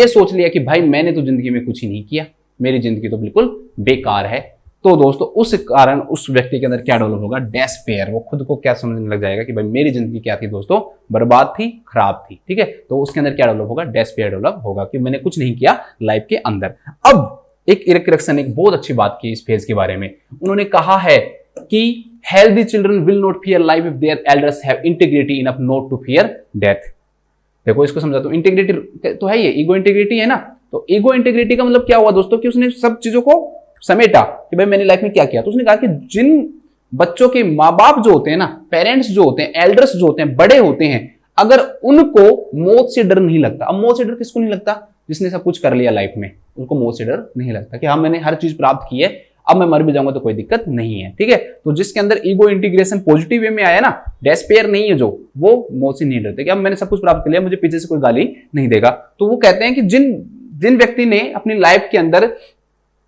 सोच लिया कि भाई मैंने तो जिंदगी में कुछ ही नहीं किया, मेरी जिंदगी तो बिल्कुल बेकार है, तो दोस्तों उस कारण उस व्यक्ति के अंदर क्या डेवलप होगा, डेस्पेयर। वो खुद को क्या समझने लग जाएगा कि भाई मेरी जिंदगी क्या थी दोस्तों, बर्बाद थी, खराब थी, ठीक है। तो उसके अंदर क्या डेवलप होगा, डेस्पेयर डेवलप होगा कि मैंने कुछ नहीं किया लाइफ के अंदर। अब एक इरेक्सन एक बहुत अच्छी बात की इस फेज के बारे में, उन्होंने कहा है कि healthy children will not fear life if their elders have integrity enough not to fear death. देखो इसको समझाता हूं, इंटीग्रिटी तो है, ये ईगो इंटीग्रिटी है ना। तो ईगो इंटीग्रिटी का मतलब क्या हुआ दोस्तों, कि उसने सब चीजों को समेटा कि भाई मैंने लाइफ में क्या किया। तो उसने कहा कि जिन बच्चों के माँ बाप जो होते हैं ना, पेरेंट्स जो होते हैं, एल्डर्स जो होते हैं, बड़े होते हैं, अगर उनको मौत से डर नहीं लगता। अब मौत से डर किसको नहीं लगता, जिसने सब कुछ कर लिया लाइफ में, उनको मौत से डर नहीं लगता कि हाँ मैंने हर चीज प्राप्त की है, अब मैं मर भी जाऊंगा तो कोई दिक्कत नहीं है, ठीक है। तो जिसके अंदर ईगो इंटीग्रेशन पॉजिटिव वे में आया ना, डेस्पेयर नहीं है जो, वो मौत से नहीं डरते कि अब मैंने सब कुछ प्राप्त कर लिया, मुझे पीछे से कोई गाली नहीं देगा। तो वो कहते हैं कि जिन व्यक्ति ने अपनी लाइफ के अंदर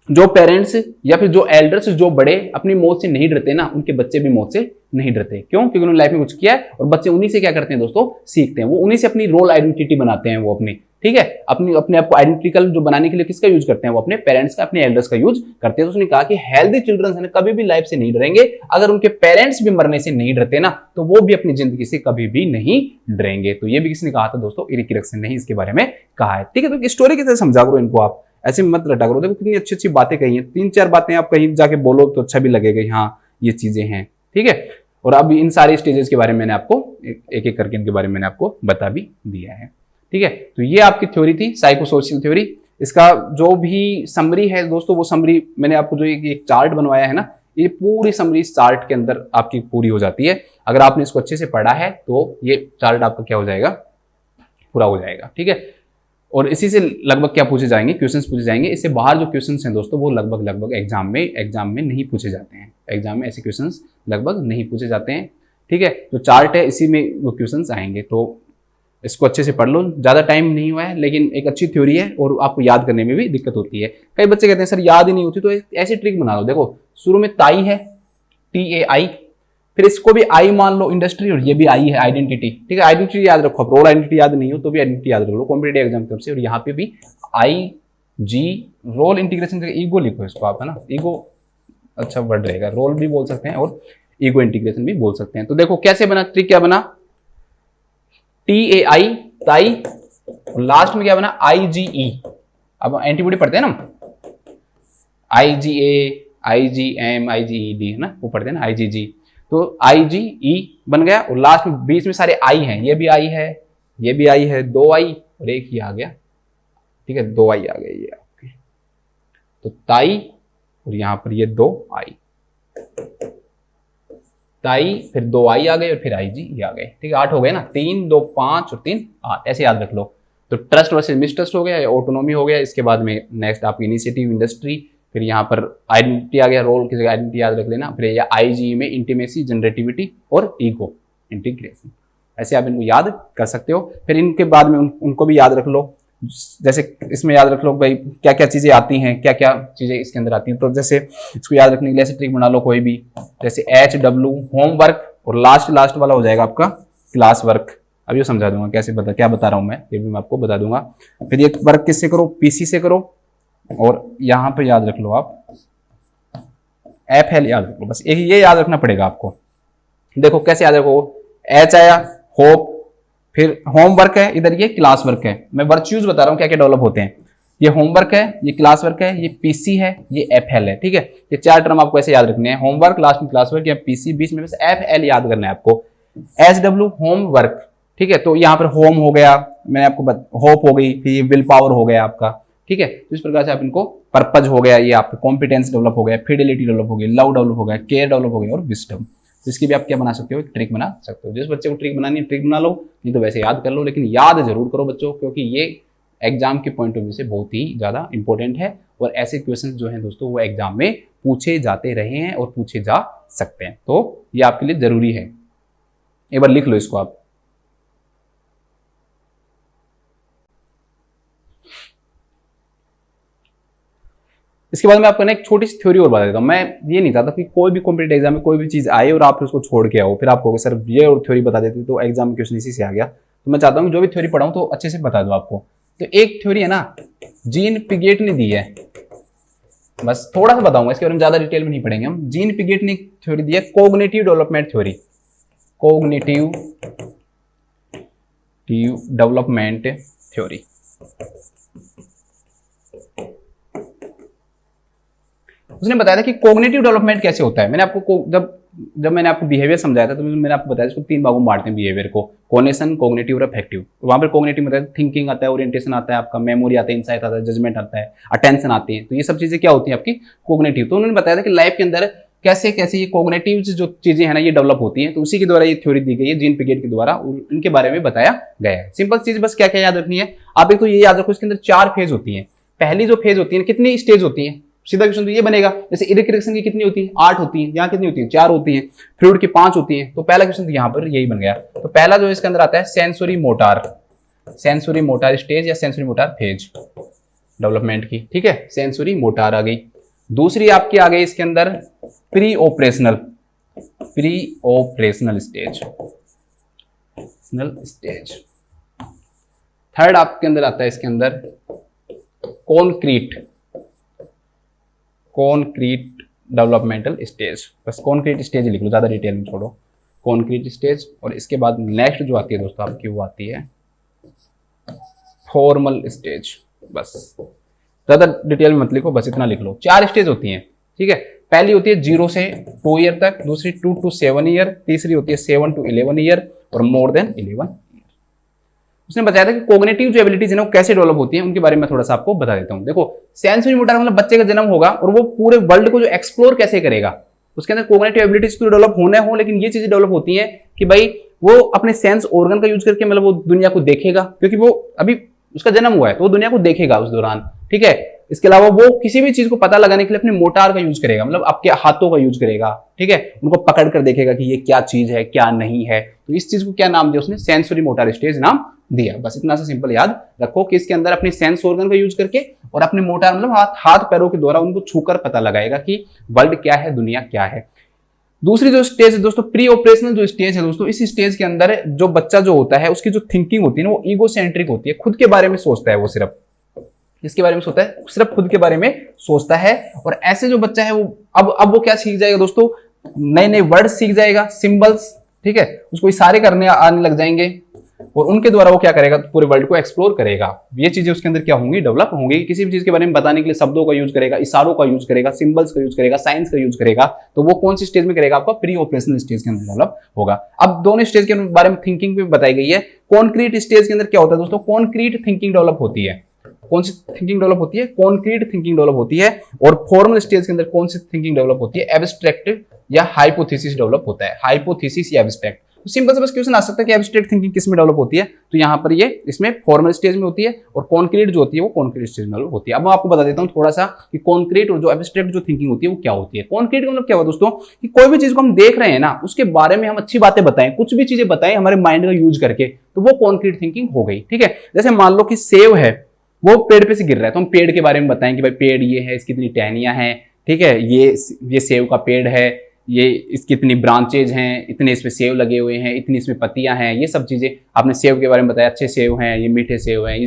जो पेरेंट्स या फिर जो एल्डर्स जो बड़े अपनी मौत से नहीं डरते ना, उनके बच्चे भी मौत से नहीं डरते। क्यों, क्योंकि उन्होंने लाइफ में कुछ किया है और बच्चे उन्हीं से क्या करते हैं दोस्तों, सीखते हैं। वो उन्हीं से अपनी रोल आइडेंटिटी बनाते हैं, वो अपनी, ठीक है, अपने आप को आइडेंटिकल जो बनाने के लिए किसका यूज करते हैं, वो अपने पेरेंट्स का, अपने एल्डर्स का यूज करते हैं। तो उसने कहा कि हेल्दी चिल्ड्रन कभी भी लाइफ से नहीं डरेंगे, अगर उनके पेरेंट्स भी मरने से नहीं डरते ना, तो वो भी अपनी जिंदगी से कभी भी नहीं डरेंगे। तो ये भी किसने कहा था दोस्तों, इरिक्सन ने ही इसके बारे में कहा है, ठीक है। तो स्टोरी की तरह समझा करो इनको, आप ऐसे मत रटा करो। देखो कितनी अच्छी अच्छी बातें कही हैं, 3-4 बातें आप कहीं जाके बोलो तो अच्छा भी लगेगा, हाँ ये चीजें हैं, ठीक है। और अब इन सारे स्टेजेस के बारे में मैंने आपको एक एक करके इनके बारे में मैंने आपको बता भी दिया है, ठीक है। तो ये आपकी थ्योरी थी, साइकोसोशल थ्योरी। इसका जो भी समरी है दोस्तों, वो समरी मैंने आपको जो एक चार्ट बनवाया है ना, ये पूरी समरी इस चार्ट के अंदर आपकी पूरी हो जाती है। अगर आपने इसको अच्छे से पढ़ा है तो ये चार्ट आपका क्या हो जाएगा, पूरा हो जाएगा, ठीक है। और इसी से लगभग क्या पूछे जाएंगे, क्वेश्चंस पूछे जाएंगे। इससे बाहर जो क्वेश्चंस हैं दोस्तों, वो लगभग एग्जाम में नहीं पूछे जाते हैं। एग्जाम में ऐसे क्वेश्चंस लगभग नहीं पूछे जाते हैं, ठीक है। जो चार्ट है इसी में वो क्वेश्चंस आएंगे, तो इसको अच्छे से पढ़ लो। ज़्यादा टाइम नहीं हुआ है, लेकिन एक अच्छी थ्योरी है और आपको याद करने में भी दिक्कत होती है। कई बच्चे कहते हैं सर याद ही नहीं होती, तो ऐसी ट्रिक बना लो। देखो शुरू में ताई है, TAI, फिर इसको भी आई मान लो इंडस्ट्री, और ये भी आई है आइडेंटिटी, ठीक है। आइडेंटिटी याद रखो, रोल आइडेंटिटी याद नहीं हो तो भी आइडेंटिटी याद रख लो कॉम्पिटिटिव एग्जाम की तरफ से। और यहाँ पे भी आई जी, रोल इंटीग्रेशन करके ईगो लिखो इसको आप, है ना, ईगो अच्छा वर्ड रहेगा, रोल भी बोल सकते हैं और ईगो इंटीग्रेशन भी बोल सकते हैं। तो देखो कैसे बना, ट्रिक क्या बना, TAI ताई, लास्ट में क्या बना IgE। अब एंटीबॉडी पढ़ते हैं ना, IgA IgM IgED है ना, वो पढ़ते हैं ना IgG, तो IgE बन गया। और लास्ट में बीच में सारे आई हैं, ये भी आई है, ये भी आई है, 2 आई और एक ही आ गया, ठीक है, 2 आई आ गए ये आपके। तो ताई और यहां पर ये 2 आई, ताई फिर 2 आई आ गए और फिर IgE आ गए, ठीक है। 8 हो गए ना, 3 2 5 और 3 8, ऐसे याद रख लो। तो ट्रस्ट वर्सेस मिसट्रस्ट हो गया, ऑटोनॉमी हो गया। इसके बाद में नेक्स्ट आपकी इनिशिएटिव, इंडस्ट्री, फिर यहाँ पर आइडेंटिटी आ गया, रोल की जगह आइडेंटिटी याद रख लेना। फिर ये IgE में इंटीमेसी, जनरेटिविटी और ईगो इंटीग्रेशन, ऐसे आप इनको याद कर सकते हो। फिर इनके बाद में उनको भी याद रख लो, जैसे इसमें याद रख लो भाई क्या क्या चीजें आती हैं, क्या क्या चीजें इसके अंदर आती हैं। तो जैसे इसको याद रखने के लिए ऐसे ट्रिक बना लो कोई भी, जैसे HW होमवर्क, और लास्ट वाला हो जाएगा आपका क्लास वर्क। अभी समझा दूंगा कैसे क्या बता रहा हूं मैं, ये भी मैं आपको बता दूंगा। फिर ये वर्क किससे करो, PC से करो। और यहां पे याद रख लो आप FL याद रख लो, बस ये याद रखना पड़ेगा आपको। देखो कैसे याद रखो, H आया होप, फिर होमवर्क है, इधर ये क्लास वर्क है। मैं वर्च्यूज बता रहा हूँ क्या क्या डेवलप होते हैं। ये होमवर्क है, ये क्लास वर्क है, ये PC है, ये FL है, ठीक है। ये 4 टर्म आपको ऐसे याद रखने हैं, होमवर्क, लास्ट में क्लास वर्क, या PC, बीच में बस FL याद करना है आपको। SW होमवर्क, ठीक है। तो यहाँ पर होम हो गया, मैंने आपको होप हो गई, फिर ये विल पावर हो गया आपका, ठीक है। तो इस प्रकार से आप इनको, पर्पज हो गया, ये आपका कॉम्पिटेंस डेवलप हो गया, फिडेलिटी डेवलप हो गई, लव डेवलप हो गया, केयर डेवलप हो गया और विजडम। तो इसकी भी आप क्या बना सकते हो, एक ट्रिक बना सकते हो। जिस बच्चे को ट्रिक बनानी है ट्रिक बना लो, नहीं तो वैसे याद कर लो, लेकिन याद जरूर करो बच्चों, क्योंकि ये एग्जाम के पॉइंट ऑफ व्यू से बहुत ही ज्यादा इंपॉर्टेंट है। और ऐसे क्वेश्चन जो हैं दोस्तों वो एग्जाम में पूछे जाते रहे हैं और पूछे जा सकते हैं, तो ये आपके लिए जरूरी है। एक बार लिख लो इसको आप। इसके बाद मैं आपको एक छोटी सी थ्योरी और बता देता हूँ। मैं ये नहीं चाहता कि कोई भी कॉम्पिटेटिव एग्जाम में कोई भी चीज आए और आप उसको छोड़ के आओ, फिर आप कहोगे सर ये और थ्योरी बता देती तो एग्जाम में क्वेश्चन इसी से आ गया। तो मैं चाहता हूँ जो भी थ्योरी पढ़ाऊँ तो अच्छे से बता दूँ आपको। तो एक थ्योरी है ना, जीन पिगेट ने दी है, बस थोड़ा सा बताऊंगा, इसके बारे में ज्यादा डिटेल में नहीं पढ़ेंगे हम। जीन पिगेट ने एक थ्योरी दी है, cognitive development theory, cognitive development theory. उसने बताया था कि कोग्निटिव डेवलपमेंट कैसे होता है। मैंने आपको जब मैंने आपको बिहेवियर समझाया था तो मैंने आपको बताया इसको 3 भागों में बांटते हैं बिहेवियर को, कोग्निशन, कोग्निटिव और अफेक्टिव। वहां पर कोग्निटिव मतलब थिंकिंग आता है, ओरिएंटेशन आता है, आपका मेमोरी आता है, इंसाइट आता है, जजमेंट आता है, अटेंशन आती है। तो ये सब चीजें क्या होती है आपकी कोग्निटिव। तो उन्होंने बताया था कि लाइफ के अंदर कैसे कैसे ये कोग्निटिव जो चीजें है ना ये डेवलप होती हैं। तो उसी के द्वारा ये थ्योरी दी गई है, जीन पिगेट के द्वारा, इनके बारे में बताया गया है। सिंपल चीज बस क्या क्या याद रखनी है आप, एक तो ये याद रखो इसके अंदर 4 फेज होती है। पहली जो फेज होती है, कितनी स्टेज होती है, सीधा क्वेश्चन तो ये बनेगा, जैसे इरिक्रेशन की कितनी होती है, 8 होती है, यहाँ कितनी होती है, 4 होती है, फ्लूइड की 5 होती है। तो पहला क्वेश्चन तो यहाँ पर यही बन गया। तो पहला जो इसके अंदर आता है सेंसोरी मोटार स्टेज या सेंसोरी मोटार फेज डेवलपमेंट की, ठीक है, सेंसोरी मोटार आ गई। दूसरी आपकी आ गई इसके अंदर प्री ऑपरेशनल स्टेज। थर्ड आपके अंदर आता है इसके अंदर कॉन्क्रीट डेवलपमेंटल स्टेज। बस कॉन्क्रीट स्टेज लिख लो, ज्यादा डिटेल में छोड़ो, कॉन्क्रीट स्टेज। और इसके बाद नेक्स्ट जो आती है दोस्तों आपकी वो आती है फॉर्मल स्टेज। बस ज्यादा डिटेल में मत लिखो, बस इतना लिख लो। 4 स्टेज होती हैं, ठीक है। पहली होती है 0 से 2 ईयर तक, दूसरी 2 to 7 ईयर, तीसरी होती है 7 to 11 ईयर और मोर देन 11। उसने बताया था कि कोग्निटिव जो एबिलिटीज है ना वो कैसे डेवलप होती है, उनके बारे में थोड़ा सा आपको बता देता हूं। देखो सेंसरी मोटर मतलब बच्चे का जन्म होगा और वो पूरे वर्ल्ड को जो एक्सप्लोर कैसे करेगा, उसके अंदर कोग्निटिव एबिलिटीज तो डेवलप होने हो, लेकिन ये चीजें डेवलप होती हैं कि भाई वो अपने सेंस ऑर्गन का यूज करके मतलब वो दुनिया को देखेगा, क्योंकि वो अभी उसका जन्म हुआ है तो वो दुनिया को देखेगा उस दौरान, ठीक है। इसके अलावा वो किसी भी चीज को पता लगाने के लिए अपने मोटार का यूज करेगा, मतलब आपके हाथों का यूज करेगा, ठीक है। उनको पकड़ कर देखेगा कि ये क्या चीज है क्या नहीं है। तो इस चीज को क्या नाम दिया उसने, सेंसरी मोटार स्टेज नाम दिया। बस इतना सा सिंपल याद रखो कि इसके अंदर अपने सेंस ऑर्गन का यूज करके और अपने मोटार मतलब हाथ पैरों के द्वारा उनको छूकर पता लगाएगा कि वर्ल्ड क्या है, दुनिया क्या है। दूसरी जो स्टेज है दोस्तों, प्री ऑपरेशनल जो स्टेज है दोस्तों, इस स्टेज के अंदर जो बच्चा जो होता है उसकी जो थिंकिंग होती है ना वो ईगो सेंट्रिक होती है, खुद के बारे में सोचता है, वो सिर्फ इसके बारे में सोचता है, सिर्फ खुद के बारे में सोचता है। और ऐसे जो बच्चा है वो अब वो क्या सीख जाएगा दोस्तों, नए नए वर्ड सीख जाएगा, सिंबल्स, ठीक है, उसको इशारे करने आने लग जाएंगे और उनके द्वारा वो क्या करेगा, पूरे वर्ल्ड को एक्सप्लोर करेगा। ये चीजें उसके अंदर क्या होंगी, डेवलप होंगी। किसी भी चीज के बारे में बताने के लिए शब्दों का यूज करेगा, इशारों का यूज करेगा, सिंबल्स का यूज करेगा, साइंस का यूज करेगा। तो वो कौन सी स्टेज में करेगा, आपका प्री ऑपरेशनल स्टेज के अंदर डेवलप होगा। अब दोनों स्टेज के बारे में थिंकिंग भी बताई गई है। कॉन्क्रीट स्टेज के अंदर क्या होता है दोस्तों, कॉन्क्रीट थिंकिंग डेवलप होती है। कौन सी थिंकिंग डेवलप होती है, कॉन्क्रीट थिंकिंग डेवलप होती है। और फॉर्मल स्टेज के अंदर कौन सी थिंकिंग डेवलप होती है, एब्स्ट्रैक्ट या हाइपोथेसिस डेवलप होता है, हाइपोथेसिस या एब्स्ट्रैक्ट। तो सिंपल से बस क्वेश्चन आ सकता है कि एब्स्ट्रैक्ट थिंकिंग किस में डेवलप होती है, तो यहाँ पर ये इसमें फॉर्मल स्टेज में होती है और कॉन्क्रीट जो होती है वो कॉन्क्रीट स्टेज में डेवलप होती है। अब मैं आपको बता देता हूँ थोड़ा सा कि कॉन्क्रीट और जो एब्स्ट्रैक्ट जो थिंकिंग होती है वो क्या होती है। कॉन्क्रीट का मतलब क्या हुआ दोस्तों, कि कोई भी चीज को हम देख रहे हैं ना उसके बारे में हम अच्छी बातें बताएं, कुछ भी चीजें बताएं हमारे माइंड का यूज करके, तो वो कॉन्क्रीट थिंकिंग हो गई। ठीक है, जैसे मान लो कि सेव है, वो पेड़ पे से गिर रहा है, तो हम पेड़ के बारे में बताएं कि भाई पेड़ ये है, इसकी इतनी टहनियां हैं, ठीक है, ये सेव का पेड़ है, ये इसकी इतनी ब्रांचेज हैं, इतने इसमें सेव लगे हुए हैं, इतनी इसमें पत्तियां हैं, ये सब चीजें आपने सेव के बारे में बताया, अच्छे सेव हैं, ये मीठे सेव हैं,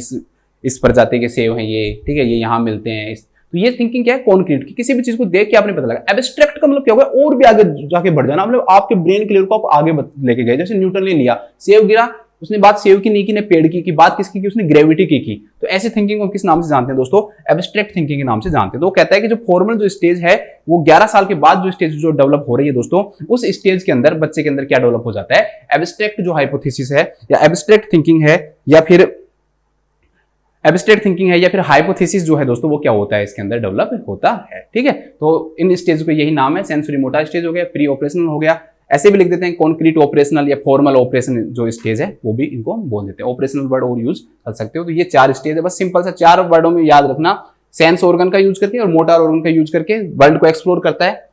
इस प्रजाति के सेव हैं ये, ठीक है, ये यहाँ मिलते हैं। तो ये थिंकिंग क्या है, कॉन्क्रीट की। किसी भी चीज को देख के आपने पता लगा। एब्स्ट्रैक्ट का मतलब क्या होगा, और भी आगे जाके बढ़ जाना, मतलब आपके ब्रेन के लेवल को आप आगे लेके गए। जैसे न्यूटन ने लिया, सेव गिरा, उसने बात सेव की नहीं की, ने पेड़ की बात किसकी की, उसने ग्रेविटी की। तो ऐसे थिंकिंग को किस नाम से जानते हैं दोस्तों, एब्स्ट्रैक्ट थिंकिंग के नाम से जानते हैं। तो वो कहता है कि जो फॉर्मल जो स्टेज है वो 11 साल के बाद जो स्टेज जो डेवलप हो रही है दोस्तों, उस स्टेज के अंदर बच्चे के अंदर क्या डेवलप हो जाता है, एब्स्ट्रैक्ट जो हाइपोथेसिस है या एब्स्ट्रैक्ट थिंकिंग है या फिर एब्स्ट्रैक्ट थिंकिंग है या फिर हाइपोथेसिस जो है दोस्तों, वो क्या होता है, इसके अंदर डेवलप होता है। ठीक है, तो इन स्टेज को यही नाम है, सेंसरी मोटर स्टेज हो गया, प्री ऑपरेशनल हो गया, ऐसे भी लिख देते हैं कॉन्क्रीट ऑपरेशनल या फॉर्मल ऑपरेशन जो स्टेज है वो भी इनको बोल देते हैं। ऑपरेशनल वर्ड और यूज कर सकते हो। तो ये 4 स्टेज है, बस सिंपल सा 4 वर्डों में याद रखना। सेंस ऑर्गन का यूज करके और मोटर ऑर्गन का यूज करके वर्ल्ड को एक्सप्लोर करता है।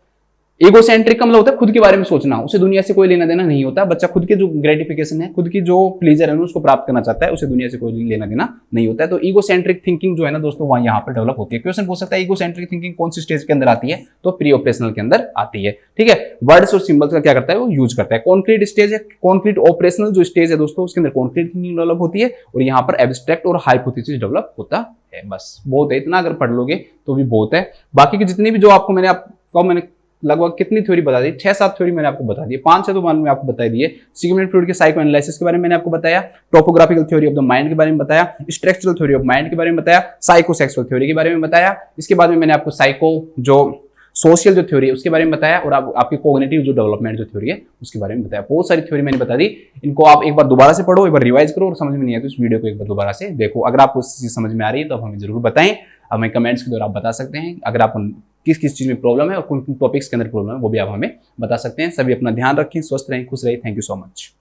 इगोसेंट्रिक का मतलब होता है खुद के बारे में सोचना, उसे दुनिया से कोई लेना देना नहीं होता। बच्चा खुद के जो ग्रेटिफिकेशन है, खुद की जो प्लेजर है उसको प्राप्त करना चाहता है, उसे दुनिया से कोई लेना देना नहीं होता है। तो इगोसेंट्रिक थिंकिंग जो है ना दोस्तों, वहां यहाँ पर डेवलप होती है। क्वेश्चन पूछ सकता है इगोसेंट्रिक थिंकिंग कौन सी स्टेज के अंदर आती है, तो प्री ऑपरेशनल के अंदर आती है। ठीक है, वर्ड्स और सिंबल्स का क्या करता है, वो यूज करता है। कॉन्क्रीट स्टेज है, कॉन्क्रीट ऑपरेशनल जो स्टेज है दोस्तों, उसके अंदर कॉन्क्रीट थिंकिंग डेवलप होती है और यहाँ पर एब्स्ट्रैक्ट और हाइपोथेसिस डेवलप होता है। बस बहुत है, इतना अगर पढ़ लोगे तो भी बहुत है। बाकी की जितनी भी जो आपको मैंने लगभग कितनी थ्योरी बता दी, 6-7 थ्योरी मैंने आपको बता दी, 5 से तो मान में आपको बता दिए। सिगमंड फ्रॉइड के साइको एनालिसिस के बारे में मैंने आपको बताया, topographical theory of the mind के बारे में बताया, स्ट्रक्चरल थ्योरी ऑफ माइंड के बारे में बताया, साइकोसेक्सुअल थ्योरी के बारे में बताया। इसके बाद में मैंने आपको साइको जो सोशल जो थ्योरी है उसके बारे में बताया और आपकी कोग्निटिव जो डेवलपमेंट जो थ्योरी है उसके बारे में बताया। बहुत सारी थ्योरी मैंने बता दी। इनको आप एक बार दोबारा से पढ़ो, एक बार रिवाइज करो और समझ में नहीं आया तो इस वीडियो को एक बार दोबारा से देखो। अगर आपको चीज समझ में आ रही है तो आप हमें जरूर बताएं। हमें कमेंट्स के द्वारा आप बता सकते हैं। अगर आप किस किस चीज में प्रॉब्लम है और किन टॉपिक्स के अंदर प्रॉब्लम है वो भी आप हमें बता सकते हैं। सभी अपना ध्यान रखें, स्वस्थ रहें, खुश रहें। Thank you so much.